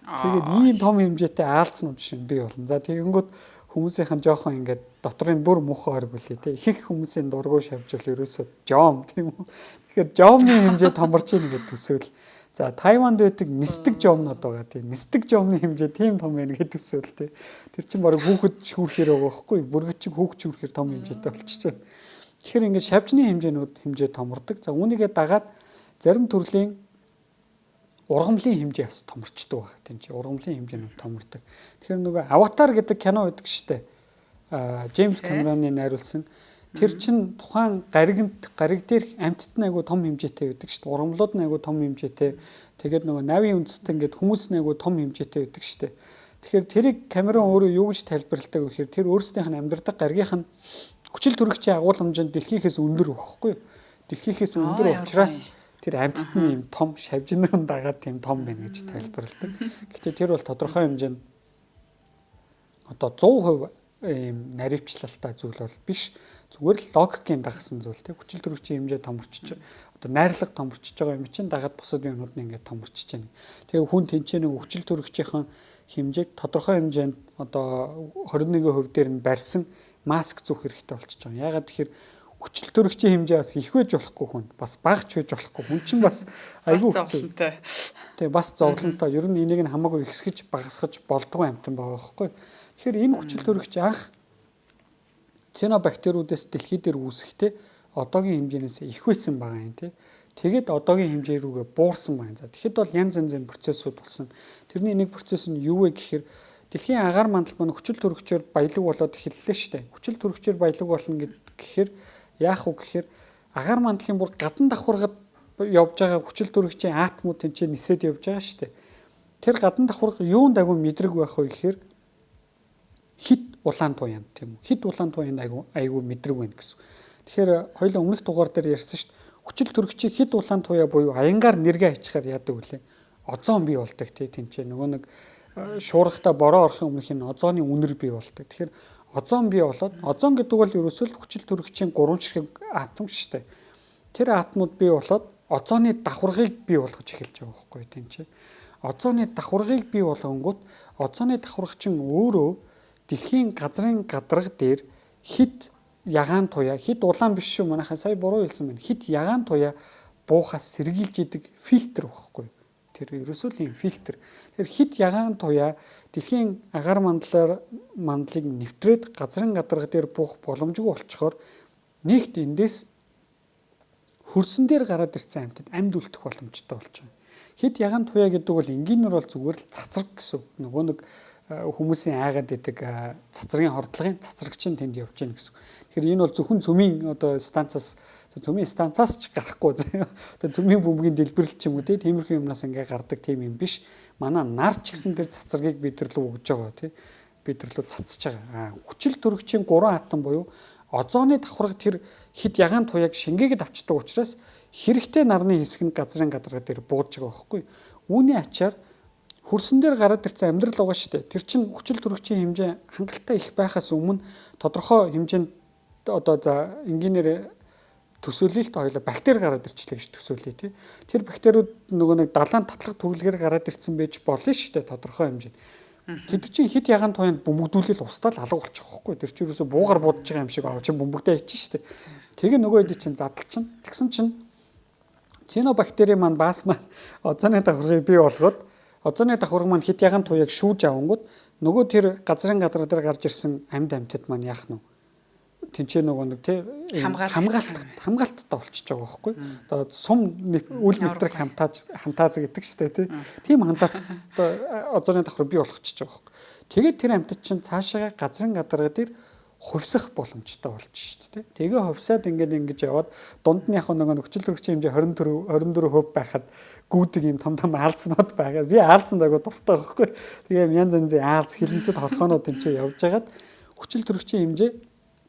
Тэгээд ийм том хэмжээтэй аалзнууд шин бий болно. За тэгэнгүүт хүмүүсийнхэн жоохон ингээд дотрын бүр мөх орг үлээ те. Их хүмүүсийн дургуй шавжвал ерөөсөө жом тийм үү. Тэгэхээр жомны хэмжээ томорч ийн гэдэг төсөөл. За Тайванд байдаг нисдэг жомнод байгаа тийм. Нисдэг жомны хэмжээ тийм том байна гэдэг төсөөл те. Тэр чинь баг хүүхэд шүүрхээр байгаа байхгүй. Бүргэд чиг хүүхэд шүүрхээр том хэмжээтэй болчихсон. Тэгэхээр ингээд шавжны хэмжээ томордог. За үүнийгээ дагаад зарим төрлийн ургамлын хэмжээ бас томорчдөг байна. Тийм чи ургамлын хэмжээнүүд томордог. Тэгэхээр нөгөө Аватар гэдэг кино байдаг штэ. Джеймс Камероны найруулсан. Тэр чин тухайн гариг дээр амьтад нь айгу том хэмжээтэй байдаг штэ. Ургамлууд нь айгу том хэмжээтэй. Тэгээд нөгөө навийн үндэстэн гэдэг хүмүүс нь айгу том хэмжээтэй байдаг штэ. Тэгэхээр тэрийг Камерон өөрөө юу гэж тайлбарладаг вэ гэхээр тэр өөрсдийнх нь амьдардаг гаригийнх нь хүчил төрөгчийн агуулмжинд дэлхийхээс өндөр байхгүй юу? Дэлхийхээс өндөр учраас тэр амьтад нь юм том шавжнаар дагаад тийм том байна гэж тайлбарладаг. Гэхдээ тэр бол тодорхой хэмжээнд одоо 100% ийм наривчлалтай зүйл бол биш. Зүгээр л логикийн дагсан зүйл тийм хүчил төрөгчийн хэмжээ томорчиж одоо найрлага томорчиж байгаа юм чинь дагаад бусад юмнууд нь ингээд томорчиж байна. Тэгээ хүн тэнцээ нэг хүчил төрөгчийн хэмжээг тодорхой хэмжээнд одоо 21% дээр нь барьсан маск зүүх хэрэгтэй болчихж байгаа. Ягаад тэгэхээр хүчил төрөгчийн хэмжээ бас их байж болохгүй хүн бас багч байж болохгүй хүн чинь бас айгүй хэцүү. Тэгээ бас зовлонтой. Ер нь энийг нь хамаагүй ихсгэж багасгаж болдгоо амтан байгаа байхгүй. Тэгэхээр энэ хүчил төрөгч анх цинобактериудаас дэлхий дээр үүсэхдээ одоогийн хэмжээнээс их байсан байгаа юм тий. Тэгээд одоогийн хэмжээ рүүгээ буурсан байна. За тэгэхэд бол янз янзын процессууд болсон. Тэрний нэг процесс нь юу вэ гэхээр дэлхийн агаар мандал маань хүчил төрөгчөөр баялаг болоод эхэллээ шүү дээ. Хүчил төрөгчөөр баялаг болно гэхээр яах вэ гэхээр агаар мандлын бүр гадна давхаргад явж байгаа хүчил төрөгчийн атомууд тэнцээ нисээд явж байгаа шүү дээ. Тэр гадна давхарга юун дагуу мэдрэг байх вэ гэхээр хит улаан туянд тийм үү. Хит улаан туянд айгүй мэдрэг байна гэсэн. Тэгэхээр хоёул өмнөх дугаар дээр ярьсан шүү дээ. Хүчил төрөгчийн хит улаан туяа буюу аянгаар нэргээ ачхаар яадаг үлээ. Озон бий болдог тий тэнцээ нөгөө нэг шуурхата бороо орохын өмнөх энэ озоны үнэр бий болдог. Тэгэхээр озон бий болоод озон гэдэг бол ерөөсөө хүчил төрөгчийн 3 ширхэг атом шүү дээ. Тэр атомууд бий болоод озоны давхаргыг бий болгож эхэлж байгаа байхгүй тийм чи. озоны давхаргыг бий болгонгууд озоны давхарга чинь өөрөө дэлхийн газрын гадарга дээр хит ягаан туяа хит улаан биш шүү манайхаа сая буруу хэлсэн байна. Хит ягаан туяа буухаас сэргийлж идэг фильтр багхгүй. Тэр ерөөсөө л юм фильтр. Тэр хит ягаан туяа дэлхийн агаар мандлыг нэвтрээд газрын гадарга дээр буух боломжгүй болчхоор нэгт эндээс хөрсөн дээр гараад ирсэн амьтад амьд үлдэх боломжтой болж байна. Хит ягаан туяа гэдэг бол энгийнээр бол зүгээр л цацраг гэсэн. Нөгөө нэг хүмүүсийн айгаад идэг цацрагын хордлогын цацрагчин тэнд явж гин гэсэн. Тэгэхээр энэ бол зөвхөн цөмийн одоо цөмийн станцаас ч гарахгүй одоо цөмийн бөмбөгийн дэлбэрэл ч юм уу тиймэрхүү юмнаас ингээ гардаг тийм юм биш. Манай нар ч гэсэн тэр цацрагийг бидэрлүү өгж байгаа тий. Бидэрлүү цацж байгаа. Хүчил төрөгчийн 3 атом буюу озоны давхарга тэр хит ягаан туяаг шингээгээд авчдаг учраас хэрэгтэй нарны хэсэг нь газрын гадарга дээр бууж байгаа байхгүй. Үүний ачаар хөрсөн дээр гараад ирсэн амьдрал байгаа шүү дээ. Тэр чинь хүчил төрөгчийн хэмжээ хангалттай их байхаас өмнө тодорхой хэмжээнд одоо за энгийнээр төсөөлөлт хоёлоо бактери гараад ирчлээ гэж төсөөлье тий. Тэр бактериуд нөгөө нэг далайн татлах төрөлгөөр гараад ирсэн байж болно шүү дээ тодорхой хэмжээнд. Тэд чинь хит ягаан тоонд бөмбөгдүүлэл устдал алга болчих واخгүй. Тэр чинь ерөөсө буугаар будаж байгаа юм шиг авч бөмбөгдөө ичэн шүү дээ. Тэгээ нөгөө хэд чинь задлчин. Тэгсэн чинь цинобактери маань баас маань озоны давхаргыг бий болгоод озоны давхарга маань хит ягаан туяаг шүүж авангууд нөгөө тэр газрын гадар дээр гарч ирсэн амьд амьтад маань яах нь тэнцээ нөгөө нэг тий хамгаалттай болчихж байгаа байхгүй. Одоо сум үл мэтрэг хантааз гэдэг штэ тий. Тийм хантааз озоны давхар бий болгочихж байгаа байхгүй. Тэгээд тэр амьтад чинь цаашаа газрын гадарга дээр хувьсах боломжтой болж штэ тий. Тэгээ хувьсаад ингэж яваад дунд нь яг нөгөө хүчил төрөгчийн хэмжээ 24% байхад гүдэг юм том аалзнууд байгаа. Би аалзанд агуу дуртай байхгүй. Тэгээ янз янзын аалз хилэнцэд хорхооноо тэнцээ явж байгаад хүчил төрөгчийн хэмжээ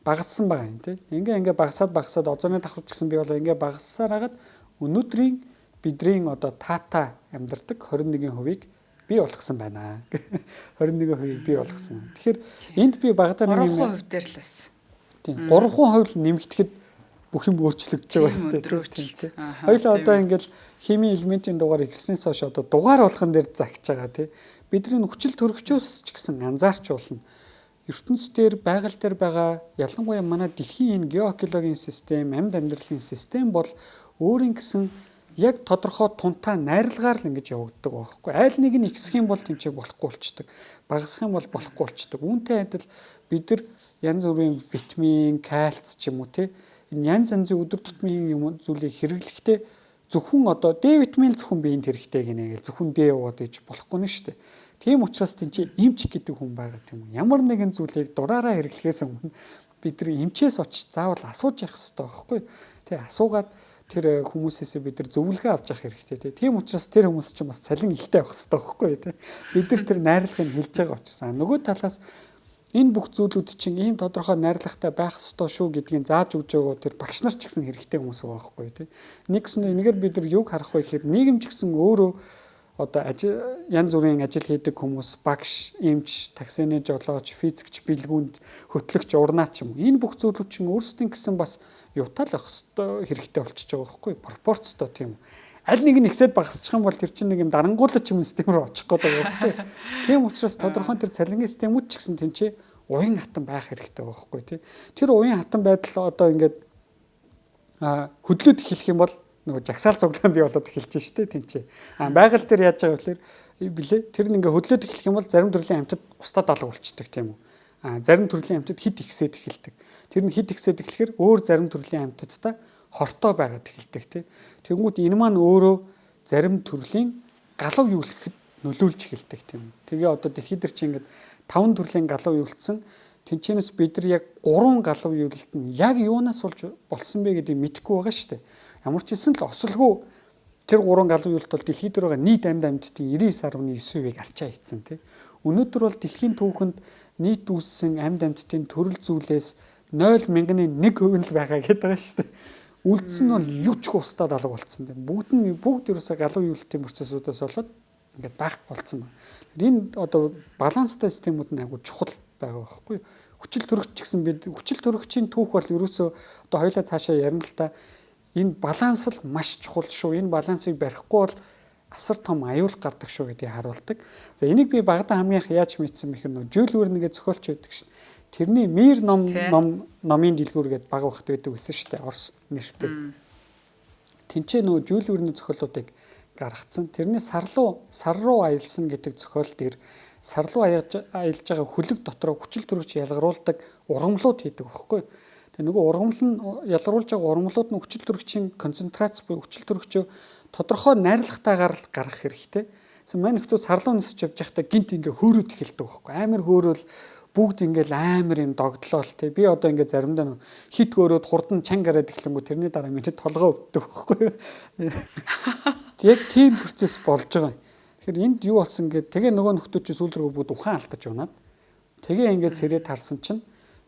багассан байгаа юм тий. Ингээ багасаад озоны давхарч гэсэн би бол ингээ багассаар хагаад өнөөдрийн бидний одоо тата амьдардаг 21%-ийг бий болгосон байна. 21%-ийг бий болгосон. Тэгэхээр энд би багадаа нэг юм 3% дээр л бас. Тийм 3% нэмэгдэхэд бүх юм өөрчлөгдөж байгаа шүү дээ. Хоёулаа одоо ингээл химийн элементийн дугаар ихснээс хойш одоо дугаар болгон дээр загч байгаа тий. Бидний хүчил төрөгчөөс ч гэсэн анзаарчулна. ертөнцийн байгаль дээр байгаа ялангуяа манай дэлхийн энэ геоэкологийн систем, амьд амьдралын систем бол өөрийн гэсэн яг тодорхой тунтаа найрлагаар л ингэж явагддаг байхгүй. Айл нэг нь ихсэх юм бол тэмцээг болохгүй болчдөг. Багасах юм бол болохгүй болчдөг. Үүнтэй адил бид нар янз бүрийн витамин, кальц ч юм уу те энэ янз янзын өдөр тутмын юм зүйлийг хэрэглэхдээ зөвхөн одоо Д витамин зөвхөн биеинд хэрэгтэй гинэ гэж зөвхөн Д уугаад иж болохгүй нь шүү дээ. Тийм учраас тийч эмч гэдэг хүн байгаа тийм үү. Ямар нэгэн зүйлийг дураараа хэрэглэхээс өмнө бид нар эмчээс очиж заавал асууж явах хэрэгтэй байхгүй. Тэ асуугаад тэр хүмүүсээс бид нар зөвлөгөө авч явах хэрэгтэй тийм учраас тэр хүмүүс чинь бас цалин ихтэй авах хэрэгтэй байхгүй тийм. Бид нар тэр найрлагыг хэлж байгаа учраас нөгөө талаас энэ бүх зүйлүүд чинь ийм тодорхой найрлагатай байх ёстой шүү гэдгийг зааж өгж байгаа тэр багш нар ч гэсэн хэрэгтэй хүмүүс байгаа байхгүй тийм. Нэгсэн энэгээр бид нар юг харах вэ гэхээр нийгэм ч гэсэн өөрөө одоо янз бүрийн ажил хийдэг хүмүүс багш, эмч, таксины жолооч, физикч, бэлгүүнд хөтлөгч, урнаач юм. Энэ бүх зүйлүүд чинь өөрсдийн гэсэн бас юутаалах хэрэгтэй болчихж байгаа байхгүй пропорцтой тийм. Аль нэг нь ихсээд багасчих юм бол тэр чинь нэг юм дарангуулж юм систем рүү очих гээд байгаа байхгүй. Тийм учраас тодорхой тэр цалингийн системүүд ч гэсэн тэнцээ уян хатан байх хэрэгтэй байхгүй тий. Тэр уян хатан байдал одоо ингээд хөдлөд эхлэх юм бол нөгөө жагсаал цуглаан бий болоод эхэлж штэ тэнцээ. Байгаль дээр яаж байгаа вэ билээ? Тэр нь ингээ хөдлөд эхлэх юм бол зарим төрлийн амьтад устдад алга болчдөг тийм үү? Зарим төрлийн амьтад хид ихсээд эхэлдэг. Тэр нь хид ихсээд эхлэхээр өөр зарим төрлийн амьтадтай хортой байгаад эхэлдэг тий. Тэнгүүд энэ маань өөрөө зарим төрлийн галав юулэхэд нөлөөлж эхэлдэг тийм үү? Тэгээ одоо дэлхийд дээр чи ингээд 5 төрлийн галав юулцсан. Тэнчэнэс бид нар яг 3 галав юулт нь яг юунаас болж болсон бэ гэдгийг мэдэхгүй байгаа шүү дээ. Ямар ч хэлсэн л осолгүй тэр 3 галав юулт бол дэлхийд дээр байгаа нийт амьд амьтдын 99.9%-ийг арчаа хийцэн тий. Өнөөдөр бол дэлхийн түүхэнд нийт үүссэн амьд амьтдын төрөл зүйлээс 0.1% л байгаа гэдэг байгаа шүү дээ. Үлдсэн нь юу ч устдад алга болцсон тийм. Бүгд ерөөсө галав юултын процессуудаас болоод ингээд байх болцсон байна. Энэ одоо баланстай системүүд нь айгу чухал байгаа байхгүй. Хүчил төрөгч гэсэн бид хүчил төрөгчийн түүх бол ерөөсөө одоо хоёлаа цаашаа ярина л та энэ баланс л маш чухал шүү. Энэ балансыг барихгүй бол асар том аюул гардаг шүү гэдгийг харуулдаг. За энийг би багадаа хамгийн их яаж мэдсэн бэхэр нөө Жюль Вернегээ зохиолч байдаг шин. Тэрний Мир номын дэлгүүр гэдэг баг багт байдаг гэсэн шүү дээ. Орос нэртэй. Тинчээ нөө Жюль Верне зохиолуудыг гаргацсан. Тэрний сар руу аялсан гэдэг зохиол дээр сар руу аялж байгаа хүлэг дотроо хүчил төрөгч ялгаруулдаг ургамлууд хийдэг байхгүй. Тэгээ нөгөө ургамал нь ялгаруулж байгаа ургамлууд нь хүчил төрөгчийн концентрац буюу хүчил төрөгчөө тодорхой найрлагатайгаар гаргах хэрэгтэй. Тэгсэн маань нөхцөл сарлуу нисэж явж байхдаа гинт ингээ хөөрөөд эхэлдэг байхгүй. Амар хөөрөөл бүгд ингээл амар юм догдлоо л тий. Би одоо ингээ заримдаа хит хөөрөөд хурдан чанга гараад эхлэнгүү тэрний дараа миний толгой өвддөг байхгүй. Яг тийм процесс болж байгаа юм. Тэгэхээр энд юу болсон гэд тэгээ нөгөө нөхдөөч сүүл рүү бүгд ухаан алдаж унаад тэгээ ингээд сэрээд харсан чинь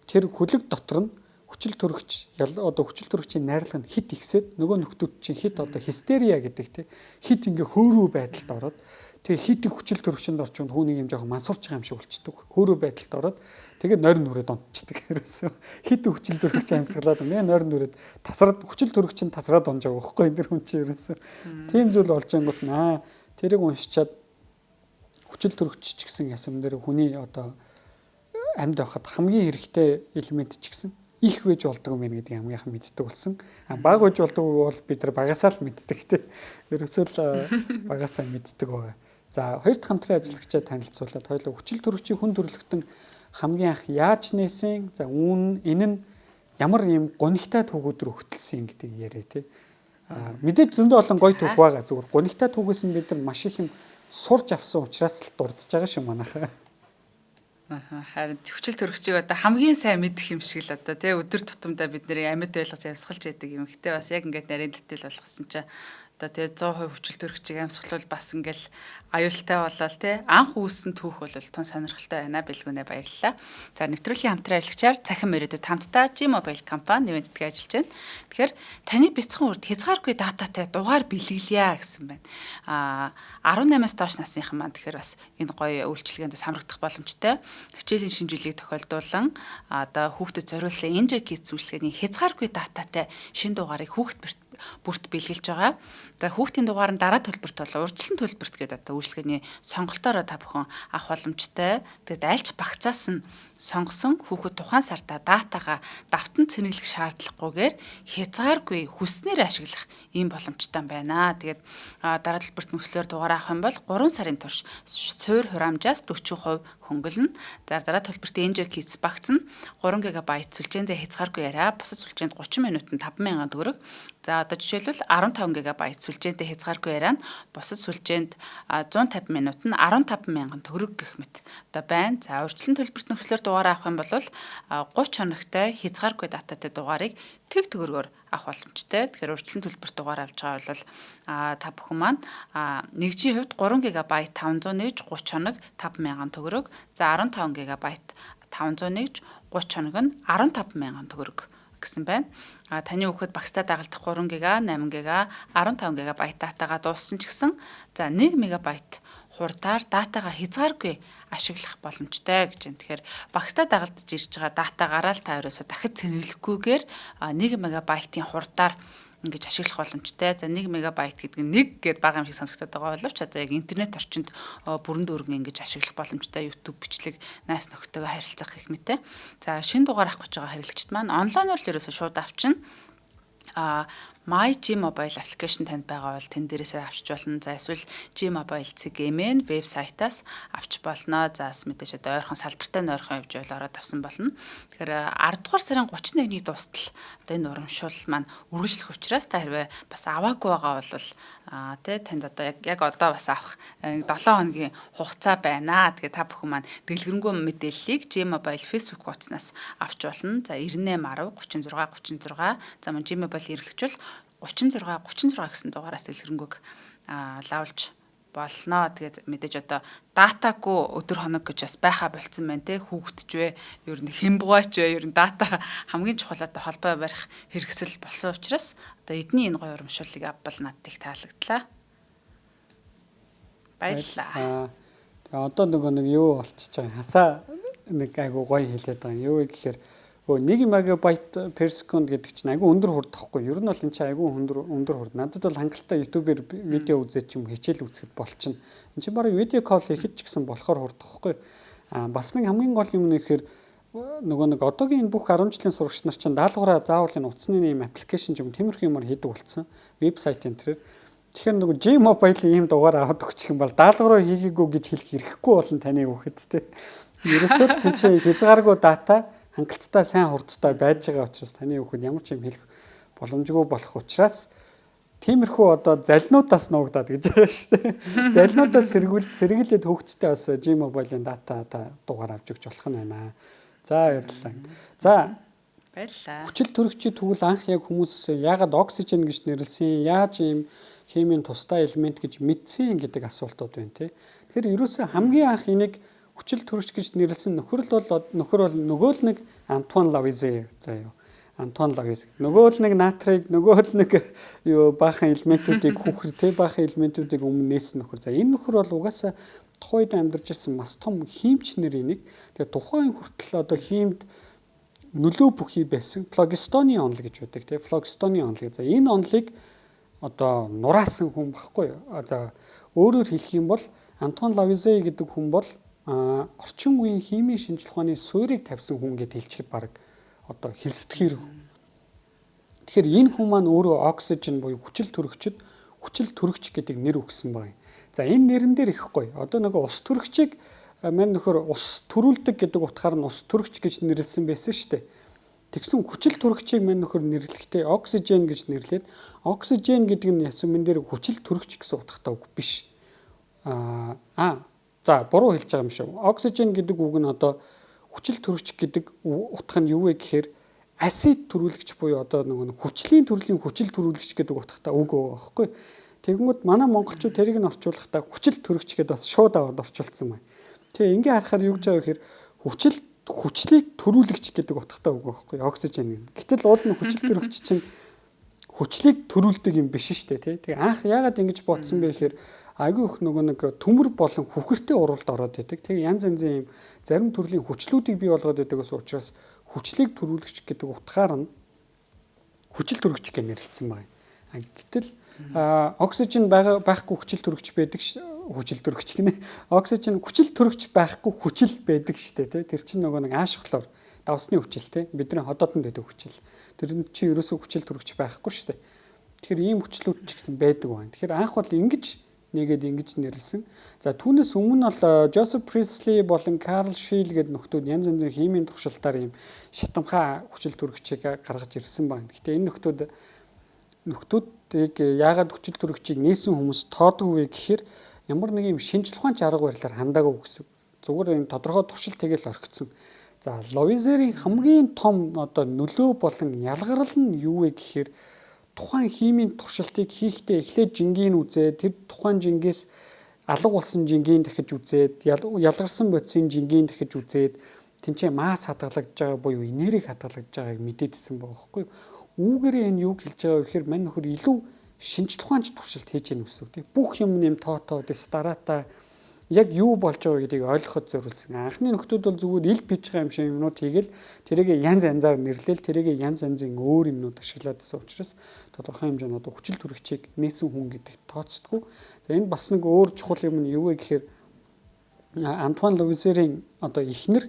тэр хүлэг дотор нь хүчил төрөгч одоо хүчил төрөгчийн найрлага нь хит ихсээд нөгөө нөхдүүд чинь хит одоо хистерия гэдэг тий хит ингээ хөөрөө байдалд ороод тэгээ хит их хүчил төрөгчөнд орчинд хүүнийг юм жоохон мансуурч байгаа юм шиг болчдөг хөөрөө байдалд ороод тэгээ нойр нүрээд унтчихдаг ерөөсөө хит хүчил төрөгч амьсгалаад нойр нүрээд тасраад хүчил төрөгч нь тасраад унж байгаа байхгүй энэ хүн чинь ерөөсөө тийм зүйл болж ангууд наа тэрийг уншичаад хүчил төрөгч ч гэсэн ясам дээр хүний одоо амьд байхад хамгийн хэрэгтэй элемент ч гэсэн их вэж болдог юм байна гэдэг хамгийн их мэддэг болсон. Баг вэж болдог бол бид нар багасаа л мэддэг те. Ерөөсөө л багасаа мэддэг байгаа. За хоёр дахь хамтран ажиллагчаа танилцуулаад хоёулаа хүчил төрөгчийн хүн төрөлхтөн хамгийн анх яаж нээсэн? За энэ нь ямар юм гонигтай түүхүүд рүү хөтлсөн гэдэг яриа те. Мэдээж зөндөө олон гоё түүх байгаа. Зүгээр гонигтай түүхээс нь бид нар маш их юм сурч авсан учраас л дурдж байгаа шүү манайхаа. Харин хүчил төрөгчийг одоо хамгийн сайн мэдэх юм шиг л одоо тий өдөр тутамдаа бид нэрийг амьд ойлгож амьсгалж яадаг юм. Гэтэ бас яг ингээд нарийн төтөл болгосон чинь одоо тий 100% хүчил төрөгчийг амьсгалвал бас ингээл аюултай болол тий анх үүссэн түүх бол тун сонирхолтой байна. Бэлгүүнээ баярлалаа. За нэвтрүүлгийн хамтран ажиллагчаар цахим мөрөдөд хамтдаа G-Mobile компани нэмэгддэг ажиллаж байна. Тэгэхээр таны бяцхан үрд хязгааргүй дататай дугаар бэлгэлье гэсэн байна. 18-аас доош насныхан маань тэгэхээр бас энэ гоё үйлчилгээндээс хамрагдах боломжтой. Хичээлийн шинжилгээг тохиолдуулан одоо хүүхдэд зориулсан NJ Kids үйлчилгээний хязгааргүй дататай шин дугаарыг бүрт бэлгэлж байгаа. За хүүхдийн дугаар нь дараа төлбөрт болон урьдчилан төлбөрт гэдэг одоо үйлчилгээний сонголтоороо та бүхэн авах боломжтой. Тэгэд альч багцаас нь сонгосон хүүхэд тухайн сартаа датагаа давтан цэнэглэх шаардлагагүйгээр хязгааргүй хүснээр ашиглах ийм боломжтой байна. Тэгээд дараа төлбөрт нөхцлөөр дугаар авах юм бол 3 сарын турш суур хураамжаас 40% хөнгөлнө. За дараа төлбөрт NJ Kids багц нь 3 ГБ сүлжээндээ хязгааргүй яриа, бусад сүлжээнд 30 минутанд 5,000 төгрөг. За одоо жишээлбэл 15 ГБ сүлжээндээ хязгааргүй яриа нь бусад сүлжээнд 150 минут нь 15,000 төгрөг гэх мэт одоо байна. За урьдчилан төлбөрт нөхцлөөр дугаар авах юм бол 30 хоногтой хязгааргүй дататай дугаарыг тэг төгрөгөөр авах боломжтой. Тэгэхээр урьдчилан төлбөрт дугаар авч байгаа бол та бүхэн маань 1G хувьд 3 ГБ 501 30 хоног 5,000 төгрөг. За 15 ГБ 501 30 хоног нь 15,000 төгрөг гэсэн байна. Таны хүүхэд багцтай дагалдах 3 ГБ, 8 ГБ, 15 ГБ датагаа дууссан ч гэсэн за 1 МБ хурдаар датагаа хязгааргүй ашиглах боломжтой гэж байна. Тэгэхээр багцтай дагалдаж ирж байгаа датагаараа л та ерөөсө дахид цэнэглэхгүйгээр 1 МБ-ийн хурдаар ингэж ашиглах боломжтой. За 1 МБ гэдэг нь 1 гэд бага юм шиг сонсогдоод байгаа боловч одоо яг интернет орчинд бүрэн дүүрэн ингэж ашиглах боломжтой. YouTube бичлэг, найс нөхдөдөө харилцах гэх мэт. За шинэ дугаар авах гэж байгаа хэрэглэгчид маань онлайнаар л ерөөсө шууд авчна. My G-Mobile application танд байгаа бол тэн дээрээсээ авчиж болно. За эсвэл G-Mobile цэгийн вебсайтаас авч болно. За мэдээж одоо ойрхон салбартай нойрхон явж байл ороод авсан болно. Тэгэхээр 10 дугаар сарын 31-ний дуустал одоо энэ урамшуул маань үргэлжлэх учраас та хэрвээ бас аваагүй байгаа бол танд одоо яг одоо бас авах 7 хоногийн хугацаа байна. Тэгээ та бүхэн маань дэлгэрэнгүй мэдээллийг G-Mobile Facebook хуудаснаас авч болно. За 98 10 36 36 за мөн G-Mobile хэрэглэгчвэл 36 гэсэн дугаараас дэлгэрэнгүй лавлж болно. Тэгээд мэдээж одоо датагүй өдөр хоног гэж бас байха болцсон байна те хүүхдчвэ ер нь хэмбугаач вэ ер нь дата хамгийн чухал одоо холбоо барих хэрэгсэл болсон учраас одоо эдний энэ гоё урамшууллыг авбал надад их таалагдлаа. Баярлалаа. Тэгээ одоо нэг юу болчихж байгаа хасаа нэг айгу гоё хэлээд байгаа. Юу гэхээр 1 мегабайт per second гэдэг чинь айгүй өндөр хурдахгүй. Ер нь бол энэ чинь айгүй өндөр хурд. Надад бол хангалттай YouTube-ээр видео үзээд ч юм хичээл үзэхэд болчихно. Энэ чинь барыг видео кол хийхэд ч гэсэн болохоор хурдахгүй. Бас нэг хамгийн гол юм нь ихээр нөгөө нэг одоогийн энэ бүх 10 жилийн сурагч нар чинь даалгавраа заавал энэ утасны нэм аппликейшн юм тиймэрхүү юмар хийдэг болсон. Вебсайт энэ төр. Тэгэхээр нөгөө Gmobile-ийн ийм дугаар аваад өгчих юм бол даалгавраа хийгээгүй гэж хэлэх хэрэггүй болон таны хүүхэд те. Ерөөсөө тэнцээ хязгааргүй дата хангалттай сайн хурдтай байж байгаа учраас таны хүүхэд ямар ч юм хэлэх боломжгүй болох учраас тиймэрхүү одоо залнуудаас нуугдаад гэж байгаа шүү дээ. Залнуудаас сэргийлээд хүүхэдтэй бас Gmobile-ийн дата дугаар авч өгч болох нь байна. За баярлалаа. За баярлалаа. Хүчил төрөгчид тэгвэл анх яг хүмүүс яагаад оксижен гэж нэрлсэн, яаж ийм химийн тусдаа элемент гэж мэдсэн гэдэг асуултууд байна те. Тэгэхээр ерөөсөө хамгийн анх энийг хүчил төрөгч гэж нэрлсэн нөхөр бол нөгөө л нэг Антуан Лавизе заяа. Антуан Лавизе. Нөгөө л нэг натрийг, нөгөө л нэг юу баахан элементүүдийг хүүхэр те баахан элементүүдийг өмнө нээсэн нөхөр. За энэ нөхөр бол угаасаа тухайд амьдарч ирсэн маш том хиймч нэр энийг. Тэгээ тухайн хүртэл одоо хиймд нөлөө бүхий байсан флогистоны онол гэж байдаг тийм флогистоны онол. За энэ онолыг одоо нураасан хүн баггүй. За өөрөөр хэлэх юм бол Антуан Лавизе гэдэг хүн бол орчин үеийн химийн шинжилгээ ухааны суурийг тавьсан хүн гэдээ хэлчихэд баг одоо хэлсдэхэр. Тэгэхээр энэ хүн маань өөрөө оксижен буюу хүчил төрөгч гэдэг нэр өгсөн байна. За энэ нэрэн дээр ихгүй. Одоо нөгөө ус төрөгчийг мань нөхөр ус төрүүлдэг гэдэг утгаар нь ус төрөгч гэж нэрлсэн байсан шүү дээ. Тэгсэн хүчил төрөгчийг мань нөхөр нэрлэхдээ оксижен гэж нэрлээд оксижен гэдэг нь ясмэн дээр хүчил төрөгч гэсэн утгатай үг биш. За буруу хэлж байгаа юм шиг. Оксижен гэдэг үг нь одоо хүчил төрөгч гэдэг утга нь юу вэ гэхээр асид төрүүлэгч буюу одоо нөгөө хүчлийн төрлийн хүчил төрүүлэгч гэдэг утгатай үг байгаа байхгүй. Тэгэнгүүт манай монголчууд тэрийг нь орчуулахдаа хүчил төрөгч гэдээ бас шууд аваад орчуулсан байна. Тэгээ ингээ харахаар юу гэж байгаа гэхээр хүчлийг төрүүлэгч гэдэг утгатай үг байхгүй оксижен. Гэтэл уул нь хүчил төрөгч чинь хүчлийг төрүүлдэг юм биш шүү дээ тий. Тэгээ анх яагаад ингэж бодсон бэ гэхээр айгүй их нөгөө нэг төмөр болон хүхэртэй уралд ороод байдаг. Тэгээ янз янзын юм зарим төрлийн хүчлүүдийг бий болгоод байдагаас учраас хүчлийг төрүүлэгч гэдэг утгаар нь хүчил төрөгч гэж нэрлэгдсэн байна. Гэтэл оксижен байхгүй хүчил төрөгч байдаг хүчил төрөгч гинэ. Оксижен хүчил төрөгч байхгүй хүчил байдаг шүү дээ. Тэр чинь нөгөө нэг аашглоор давсны хүчил те бидний ходоодонд байдаг хүчил. Тэр нь чи ерөөсөө хүчил төрөгч байхгүй шүү дээ. Тэгэхээр ийм хүчлүүд ч гэсэн байдаг байна. Тэгэхээр анх бол ингэж нэрлсэн. За түүнээс өмнө бол Жозеф Присли болон Карл Шил гэдэг нөхдүүд янз янзын химийн туршилтаар ийм шатамхай хүчил төрөгчийг гаргаж ирсэн байна. Гэхдээ энэ нөхдүүдийг яагаад хүчил төрөгчийг нээсэн хүмүүс тоодог вэ гэхээр ямар нэг юм шинжлэх ухааны арга барилаар хандаагүй гэсэн. Зүгээр юм тодорхой туршилт тэгэл орхигдсон. За Лавизерийн хамгийн том одоо нөлөө болон ялгарл нь юу вэ гэхээр тухайн химийн туршилтыг хийхдээ эхлээд жингийн үзээд тэр тухайн жингээс алга болсон жингийн дахиж үзээд ялгарсан бодисын жингийн дахиж үзээд тэнцээ масс хадгалагдж байгаа буюу энерги хадгалагдж байгааг мэдээдсэн байгаа байхгүй юу? Үүгээрээ энэ юу хэлж байгаа вэ гэхээр мань нөхөр илүү шинжлэх ухаанч туршилт хийж гэнэ гэсэн үг тийм бүх юм нэм тоотоо дэс дараатаа яг юу болж байгаа гэдгийг ойлгоход зориулсан. Анхны нөхдүүд бол зүгээр ил бич байгаа юм шиг юмнууд хийгээл тэрийг янз янзаар нэрлээл тэрийг янз янзын өөр юмнууд ашиглаад байсан учраас тодорхой хэмжээнд одоо хүчил төрөгчийг нээсэн хүн гэдэг тооцдгүй. За энэ бас нэг өөр чухал юм нь юу вэ гэхээр Антуан Лавизерийн одоо эхнэр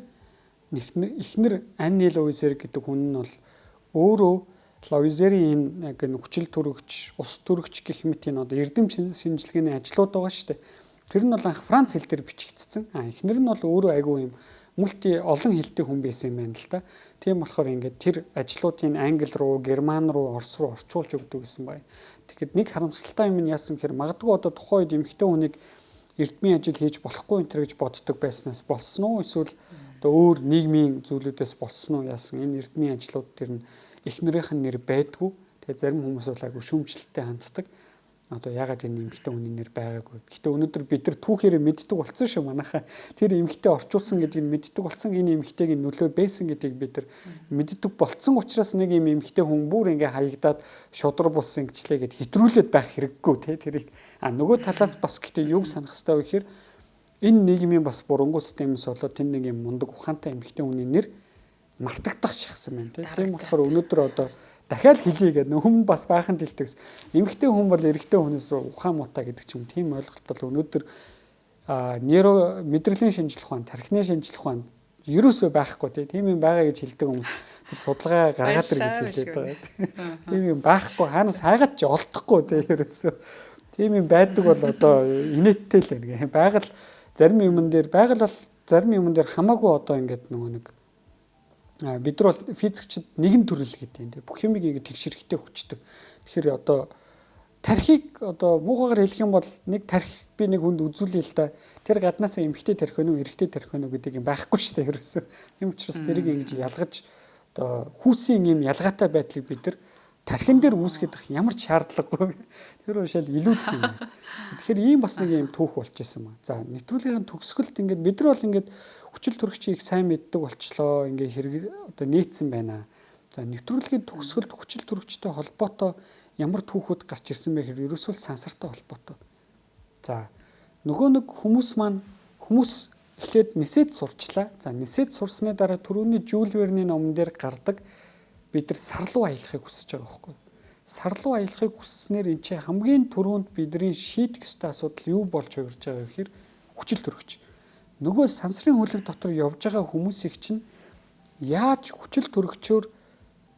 Анни Лавизер гэдэг хүн нь бол өөрөө Лавизерийн яг энэ хүчил төрөгч, ус төрөгч гэх мэт энэ одоо эрдэм шинжилгээний ажлууд байгаа шүү дээ. Тэр нь бол анх Франц хэл дээр бичигдсэн. Эхнэр нь бол өөрөө айгүй юм олон хэлтэй хүн байсан юм байна л да. Тийм болохоор ингээд тэр ажлуудыг англи руу, герман руу, орос руу орчуулж өгдөг гэсэн байна. Тэгэхэд нэг харамсалтай юм нь яасан гэхээр магадгүй одоо тухайн үед эмэгтэй хүнийг эрдмийн ажил хийж болохгүй энэ төр гэж боддог байснаас болсон уу? Эсвэл одоо өөр нийгмийн зүйлүүдээс болсон уу? Яасан энэ эрдмийн ажлууд тэр нь эхнэрийнх нь нэр байдгүй. Тэгээ зарим хүмүүс бол айгүй шүүмжлэлтэй ханддаг. Одоо ягаад энэ эмэгтэй хүний нэр байгаагүй. Гэхдээ өнөөдөр бид нар түүхээрээ мэддэг болсон шүү манайхаа. Тэр эмэгтэй орчуулсан гэдгийг мэддэг болсон. Энэ эмэгтэйгийн нөлөө байсан гэдгийг бид нар мэддэг болсон учраас нэг юм эмэгтэй хүн бүр ингээ хаягдаад шудраг бус ингэчлээ гэд хэтрүүлээд байх хэрэггүй те тэрийг. Нөгөө талаас бас гэхдээ юг санах хэрэгтэй вэ гэхээр энэ нийгмийн бас бурангуй системээс болоод тэр нэг юм мундаг ухаантай эмэгтэй хүний нэр мартагдах шахсан байна тийм болохоор өнөөдөр одоо дахиад хэлье гэдэг хүн бас баахан дэлтэгс эмэгтэй хүн бол эрэгтэй хүнээс ухаан муутай гэдэг ч юм тийм ойлголт бол өнөөдөр нейро мэдрэлийн шинжилх ухаан, тархины шинжилх ухаан ерөөсөө байхгүй тийм юм байгаа гэж хэлдэг хүмүүс тэр судалгаа гаргаад ир гэж хэлээд байгаа. Тийм юм байхгүй хаанаас хайгаад ч олдохгүй тийм ерөөсөө тийм юм байдаг бол одоо инээдтэй л байна. Байгаль зарим юмн дээр хамаагүй одоо ингээд нөгөө нэг бид нар бол физикчд нэгэн төрөл гэдэг юм. Бүх юмыг ингээд тэгшэрхтэй хүчдэг. Тэгэхээр одоо тархийг одоо муухагаар хэлэх юм бол нэг тархи би нэг хүнд үзүүлээ л да. Тэр гаднаасаа эмхтэй тархи өнөө эрэгтэй тархи өнөө гэдэг юм байхгүй шүү дээ ерөөсөө. Тийм учраас тэрийг ингэж ялгаж одоо хүүсийн юм ялгаатай байдлыг бид нар тархин дээр үүсгэх ямар ч шаардлагагүй. Тэр уушаал илүүдэх юм. Тэгэхээр ийм бас нэг юм түүх болж исэн ба. За нэвтрүүлгийн төгсгөлд ингээд бид нар бол ингээд хүчил төрөгчийг сайн мэддэг болчлоо. Ингээд хэрэг одоо нийцсэн байна. За нэвтрүүлгийн төгсгөлд хүчил төрөгчтэй холбоотой ямар түүхүүд гарч ирсэн бэ гэхээр ерөөсөө сансартай холбоотой. За нөгөө нэг хүмүүс эхлээд нисэд сурчлаа. За нисэд сурсны дараа түрүүний Жюль Верний номон дээр гардаг бид нар сар руу аялахыг хүсэж байгаа байхгүй. Сар руу аялахыг хүсснээр энэ чинь хамгийн түрүүнд бидний шийдэх ёстой асуудал юу болж хувирж байгаа вэ гэхээр хүчил төрөгч. Нөгөө сансрын хөлөг дотор явж байгаа хүмүүсийг чинь яаж хүчил төрөгчөөр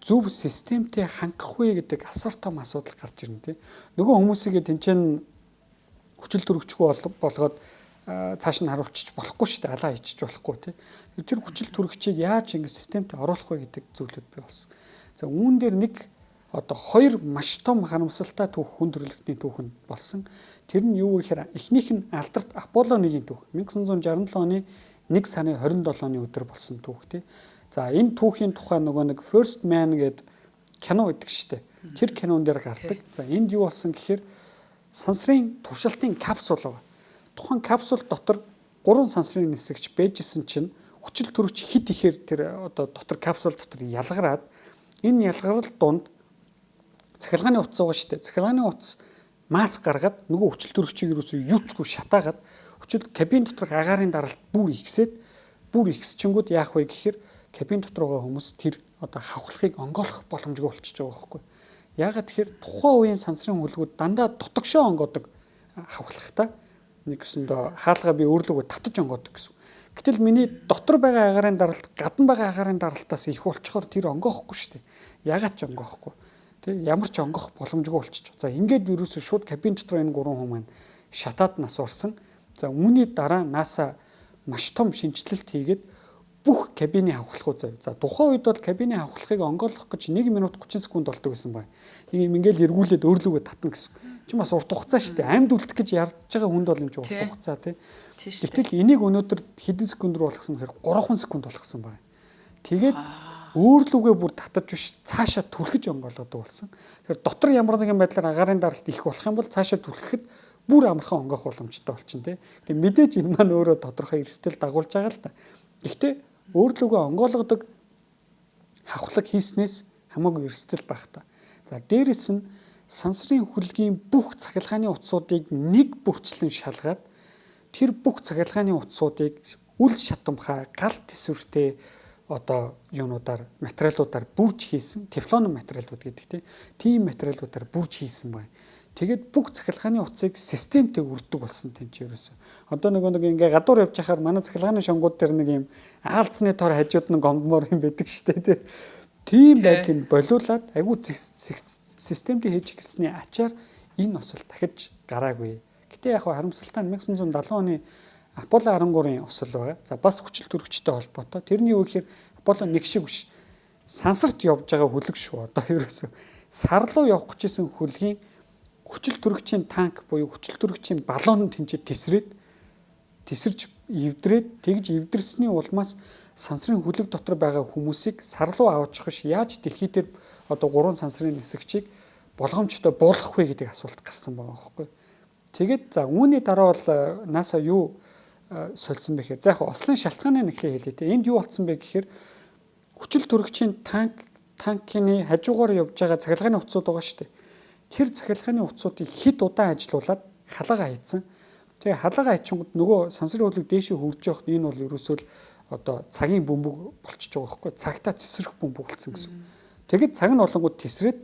зөв системтэй хангах вэ гэдэг асар том асуудал гарч ирнэ тий. Нөгөө хүмүүсийг тэнцэн хүчил төрөгчгүй болгоод цааш нь харуулчих болохгүй шүү дээ. Алаа хийчих болохгүй тий. Тэр хүчил төрөгчийг яаж ингэ системтэй оруулах вэ гэдэг зүйлүүд бий болсон. За үүн дээр нэг одоо хоёр маш том харамсалтай түүх хүндрэлтний түүх нь болсон. Тэр нь юу гэхээр эхнийх нь алдарт Аполло 1-ийн түүх. 1967 оны 1 сарын 27-ны өдөр болсон түүх тий. За энэ түүхийн тухай нөгөө нэг First Man гэдэг кино гэдэг штэ. Тэр кинон дээр гардаг. За энд юу болсон гэхээр сансрын туршилтын капсул байгаа. Тухайн капсул дотор 3 сансрын нисгч байжсэн чинь хүчил төрөгч хит ихээр тэр одоо дотор капсул дотор ялгараад энэ ялгарл донд цахилгааны утас байгаа штэ. Цахилгааны утас маск гаргаад нөгөө хүчил төрөгчийг юусоо юучгүй шатаагаад хүчил кабин дотор агаарын даралт бүр ихсчингүүд яах вэ гэхээр кабин дотор байгаа хүмүүс тэр одоо хавхлахыг онгойлгох боломжгүй болчихж байгаа байхгүй. Яагаад тэгэхээр тухайн үеийн сансрын хөлгүүд дандаа дотогшоо онгодог хавхлахтаа нэгсэндээ хаалгаа би өөрлөгөө татаж онгодог гэсэн. Гэтэл миний дотор байгаа агаарын даралт гадна байгаа агаарын даралтаас их болчхоор тэр онгоохгүй шүү дээ. Ягаад ч онгоохгүй. Тэг ямар ч онгох боломжгүй болчих. За ингээд вирусээ шууд кабин дотор энэ 3 хүн маань шатаад нас орсон. За үүний дараа NASA маш том шинжилэлт хийгээд бүх кабины хавхлахуу зав. За тухайн үед бол кабины хавхлахыг онгойлгох гэж 1 минут 30 секунд болдог гэсэн байна. Ийм ингээл эргүүлээд өөрлөгөө татна гэсэн. Чи бас урт хугацаа шүү дээ. Амьд үлдэх гэж ярьж байгаа хүнд бол юм чи урт хугацаа тий. Гэтэл энийг өнөөдөр хэдэн секунд руу болгосон гэхээр 3 секунд болгосон байна. Тэгээд өөрлөгөө бүр татаж биш цаашаа түлхэж онгойлгодог болсон. Тэгэхээр дотор ямар нэгэн байдлаар агаарын даралт их болох юм бол цаашаа түлхэхэд бүр амархан онгох боломжтой болчин тий. Тэгээд мэдээж энэ маань өөрөө тодорхой эрсдэл дагуулж байгаа л та. Гэхдээ өөрлөгөө онгойлгодог хавхлаг хийснээс хамаагүй эрсдэл байх та. За дээрэс нь сансрын хөлгийн бүх цахилгааны утсуудыг нэг бүрчлэн шалгаад тэр бүх цахилгааны утсуудыг үл шатамхай гал тэсвэртэй одоо юунуудаар материалуудаар бүрж хийсэн тефлон материалууд гэдэг тийм материалуудаар бүрж хийсэн байна. Тэгээд бүх цахилгааны утсыг системтэй үрдэг болсон тийм ч ерөөсөө. Одоо нэг ингээ гадуур явж байхаар манай цахилгааны шонгууд дээр нэг юм аалзны тор хажууд нь гомдмоор юм байдаг шүү дээ. Тийм байдлыг болиулаад айгүй системтэй хийж гисний ачаар энэ осол дахиж гараагүй. Гэтэ яг харамсалтай нь 1970 оны Аполло 13-ын осол байгаа. За бас хүчил төрөгчтэй холбоотой. Тэрний юу гэхээр Аполло 1 шиг биш. Сансарт явж байгаа хөлөг шүү. Одоо ерөөсөө сар руу явах гэжсэн хөлгийн хүчил төрөгчийн танк буюу хүчил төрөгчийн баллон тэнцээ тесэрж эвдрээд тэгж эвдэрсний улмаас сансрын хөлөг дотор байгаа хүмүүсийг сар руу аваачих биш яаж дэлхий дээр одоо 3 сансрын нисгчийг болгоомжтой буулгах вэ гэдэг асуулт гарсан байгаа байхгүй. Тэгээд за үүний дараа бол NASA юу сольсон бэ гэхээр за яг ослын шалтгааны нэхлээ хэлээ те. Энд юу болсон бэ гэхээр хүчил төрөгчийн танкины хажуугаар явж байгаа цахилгааны утсууд байгаа шүү дээ. Тэр цахилгааны утсуудыг хэд удаан ажилуулад халаага хийцэн. Тэгээ халаага хийчихэнгүүт нөгөө сансрын хөлөг дээшээ хурж явахд энэ бол ерөөсөө одоо цагийн бөмбөг болчихж байгаа байхгүй. Цагтаа тесрэх бөмбөг болсон гэсэн. Тэгэд цаг нь олонгууд тесрээд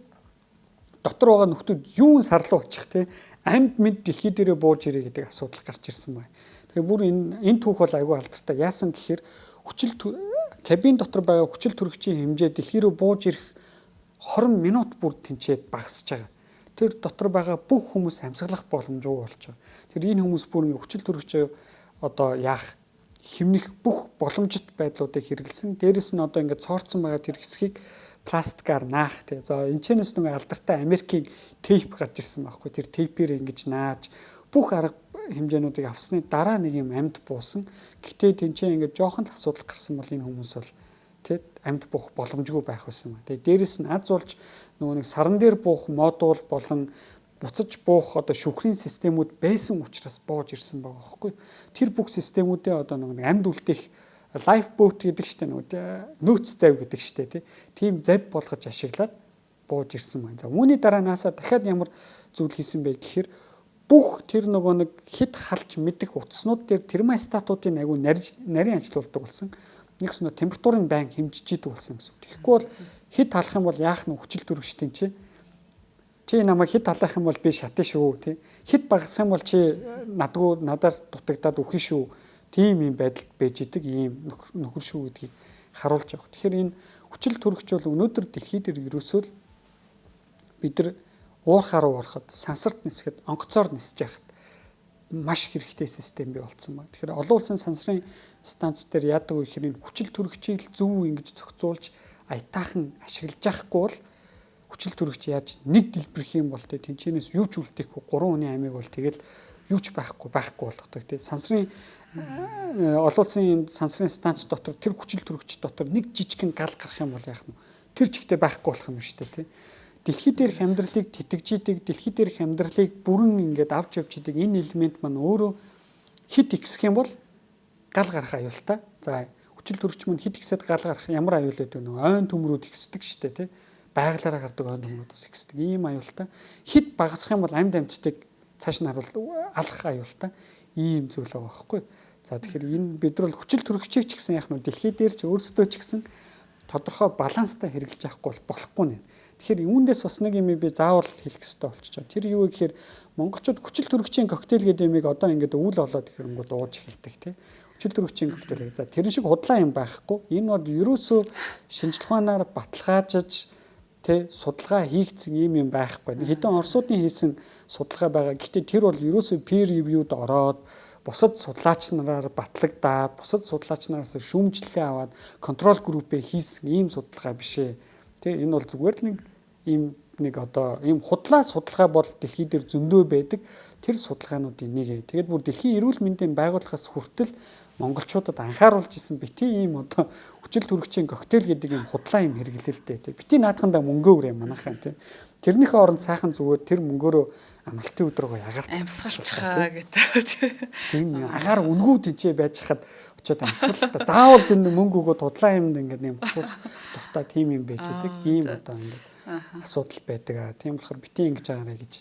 дотор байгаа нөхдүүд юун сарлуу очих те амьд мэд дэлхий дээрээ бууж ирээ гэдэг асуудал гарч ирсэн байна. Тэгээ бүр энэ түүх бол айгүй алдартай. Яасан гэхээр кабин дотор байгаа хүчил төрөгчийн хэмжээ дэлхий рүү бууж ирэх 20 минут бүр тэнцээд багасж байгаа. Тэр дотор байгаа бүх хүмүүс амьсгалах боломжгүй болж байгаа. Тэр энэ хүмүүс бүр хүчил төрөгчөө одоо яах хэмнэх бүх боломжит байдлуудыг хэрэгэлсэн. Дээрэс нь одоо ингээд цоорцсон байгаа тэр хэсгийг пластикаар наах тий. За энэ чэнэс нэг алдартай Америкийн тейп гарч ирсэн байхгүй. Тэр тейпээр ингэж нааж бүх арга хэмжээнүүдийг авсны дараа нэг юм амьд буусан. Гэтэ тэнцээ ингээд жоохон л асуудал гарсан бол энэ хүмүүс бол тий амьд буух боломжгүй байх байсан ба. Тэгээ дээрэс нь аз болж нөгөө нэг саран дээр буух модуль болон буцаж буух одоо шүхрийн системүүд байсан учраас бууж ирсэн байгаа байхгүй. Тэр бүх системүүдээ одоо нэг амьд үлдээх лайф боот гэдэг штэ нөгөө нөөц завь гэдэг штэ тийм завь болгож ашиглаад бууж ирсэн байна. За үүний дараа нааса дахиад ямар зүйл хийсэн бэ гэхээр бүх тэр нөгөө нэг хит халж мэдэх утаснууд дээр термостатуудын агуу нарийн ажилуулдаг болсон. Нэгс нөө температурын байн хэмжиж идэг болсон гэсэн. Тэгэхгүй бол хит халах юм бол яах нь хүчил төрөгчтийн чи намайг хит халах юм бол би шатна шүү тий. Хит багасах юм бол чи надаар дутагдаад үхэн шүү. Тийм юм байдалд байж идэг ийм нөхөр шүү гэдгийг харуулж байгаа. Тэгэхээр энэ хүчил төрөгч бол өнөөдөр дэлхий дээр ерөөсөө бид нар уурхаар уурхад сансарт нисгэд онгоцоор нисэж яхад маш хэрэгтэй систем бий болсон байна. Тэгэхээр олон улсын сансрын станц дээр яадаг вэ гэхээр энэ хүчил төрөгчийг зөв ингэж зохицуулж аятаахан ашиглаж явахгүй бол хүчил төрөгч яаж нэг дэлбэрх юм бол тэ тэнчэнээс юу ч үлдээхгүй 3 хүний амийг бол тэгэл юу ч байхгүй болгодог тэ сансрын олон улсын сансрын станц дотор тэр хүчил төрөгч дотор нэг жижигхэн гал гарах юм бол яах нь тэр чигтээ байхгүй болох юм шүү дээ тэ дэлхий дээрх амьдралыг тэтгэж идэг дэлхий дээрх амьдралыг бүрэн ингээд авч явж идэг энэ элемент маань өөрөө хит ихсэх юм бол гал гарах аюултай за хүчил төрөгч маань хит ихсэд гал гарах ямар аюул гэдэг вэ ойн төмрүүд ихсдэг шүү дээ тэ байгалаараа гардаг ойн төмрүүдээс ихсдэг ийм аюултай хит багасах юм бол амьд амьтдыг цааш нь алах аюултай ийм зүйл байгаа байхгүй. За тэгэхээр энэ бид нар хүчил төрөгчийг ч гэсэн яг нь дэлхий дээр ч өөрсдөө ч гэсэн тодорхой баланстай хэрэгжилж авахгүй болохгүй нэ. Тэгэхээр үүндээс бас нэг юм би заавал хэлэх хэрэгтэй болчихж байгаа. Тэр юу вэ гэхээр монголчууд хүчил төрөгчийн коктейл гэдэг юмыг одоо ингээд өвөл болоод ихэрэнгүүт ууж эхэлдэг тий. Хүчил төрөгчийн коктейл. За тэрэн шиг худлаа юм байхгүй. Энэ бол ерөөсөө шинжлэх ухаанаар баталгаажиж тэ судалгаа хийгдсэн юм байхгүй. Хэдэн орсуудын хийсэн судалгаа байгаа. Гэхдээ тэр бол ерөөсөө peer review-д ороод бусад судлаач нараар батлагдаад, бусад судлаач нараас шүүмжлэлээ аваад контрол группээ хийсэн ийм судалгаа биш ээ. Тэ энэ бол зүгээр л нэг одоо ийм худлаа судалгаа бол дэлхий дээр зөндөө байдаг. Тэр судалгаануудын нэг ээ. Тэгээд бүр дэлхийн эрүүл мэндийн байгууллагаас хүртэл монголчуудад анхааруулж исэн бити ийм одоо хүчил төрөгчийн коктейл гэдэг ийм худлаа юм хэрэглэлтэй тий. Бити наадхандаа мөнгөө өрөө манайхаа тий. Тэрнийхээ оронд сайхан зүгээр тэр мөнгөөрөө амралтын өдрөөгөө ягаалт амьсгалчхаа гэдэг. Тийм агаар үнгүү тэнцээ байж хахад очиод амьсгал та заавал энэ мөнгө өгөөд худлаа юмд ингээд юм босууд дуртай тийм юм байж байдаг. Ийм одоо ингээд асуудал байдаг. Тийм болохоор бити ингэж байгаарэ гэж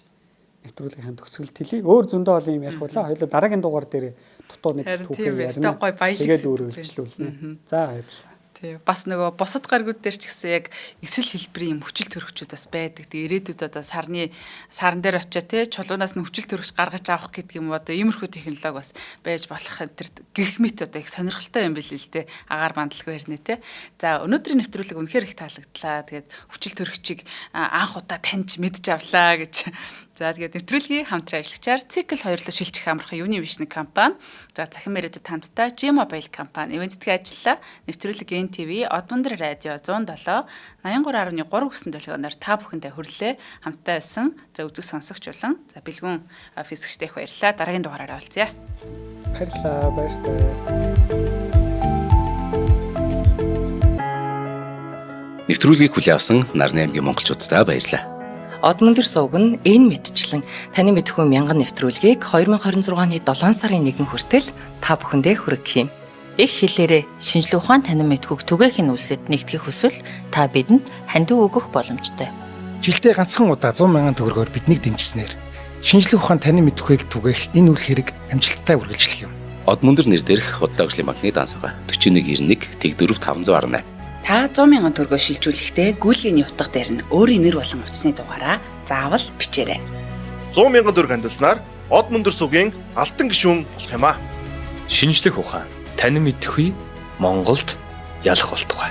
нэвтрүүлгийн төгсгөлт хэлье. Өөр зөндөө ол юм ярих болоо. Хоёулаа дараагийн дугаар дээр дутуу нэг түүхээ ярина. Тэгээд өөрөөлжлүүлнэ. За баярлалаа. Тий. Бас нөгөө бусад гаригууд дээр ч гэсэн яг эсрэл хэлбэрийн юм хүчил төрөгчүүд бас байдаг. Тэг ирээдүйд одоо сарн дээр очиод тий чулуунаас нь хүчил төрөгч гаргаж авах гэдэг юм одоо иймэрхүү технологи бас байж болох тэр гэх мэт одоо их сонирхолтой юм билээ л дээ. Агаар мандалгүй ярина тий. За өнөөдрийн нэвтрүүлэг үнэхээр их таалагдлаа. Тэгээд хүчил төрөгчийг анх удаа таньж мэдж авлаа гэж. За тэгээд нэвтрүүлгийн хамтран ажиллагчаар цикл 2 руу шилжих амархан Univision компани, за цахим ирээдүйд хамтдаа G-Mobile компани ивэнтдгээ ажиллаа. Нэвтрүүлэг NTV, Одмондөр радио 107 83.3 хүссэн төлөвөөр та бүхэндээ хүрэлээ. Хамтдаа байсан. За үзэг сонсогч болон за бэлгүүн физикчтэй их баярлалаа. Дараагийн дугаараараа уулзъя. Баярлалаа. Баярлалаа. Нэвтрүүлгийг хүлээн авсан Нарны аймгийн монголчуудаа баярлалаа. Одмондөр сувг нь энэ мэдчлэн таны мэдхүйн мянган нэвтрүүлгийг 2026 оны 7 сарын 1 хүртэл та бүхэндээ хүргэх юм. Их хэлээрээ шинжлэх ухаан танин мэдхүйг түгээхийн үлсэд нэгтгэх хүсвэл та бидэнд хандив өгөх боломжтой. Жилдээ ганцхан удаа 100 мянган төгрөгөөр биднийг дэмжснээр шинжлэх ухаан танин мэдхүйг түгээх энэ үйл хэрэг амжилттай үргэлжлэх юм. Од мөндөр нэр дээрх Удаагшлын банкны данс байгаа. 4191 тэг 4518. Та 100,000 төгрөгөөр шилжүүлэхдээ гүйлгээний утга дээр нь өөрийн нэр болон утасны дугаараа заавал бичээрэй. 100,000 төгрөг хандалснаар Од мөндөр сүгийн алтан гишүүн болох юм а. Шинжлэх ухаан, танин мэдхгүй Монголд ялах болтугай.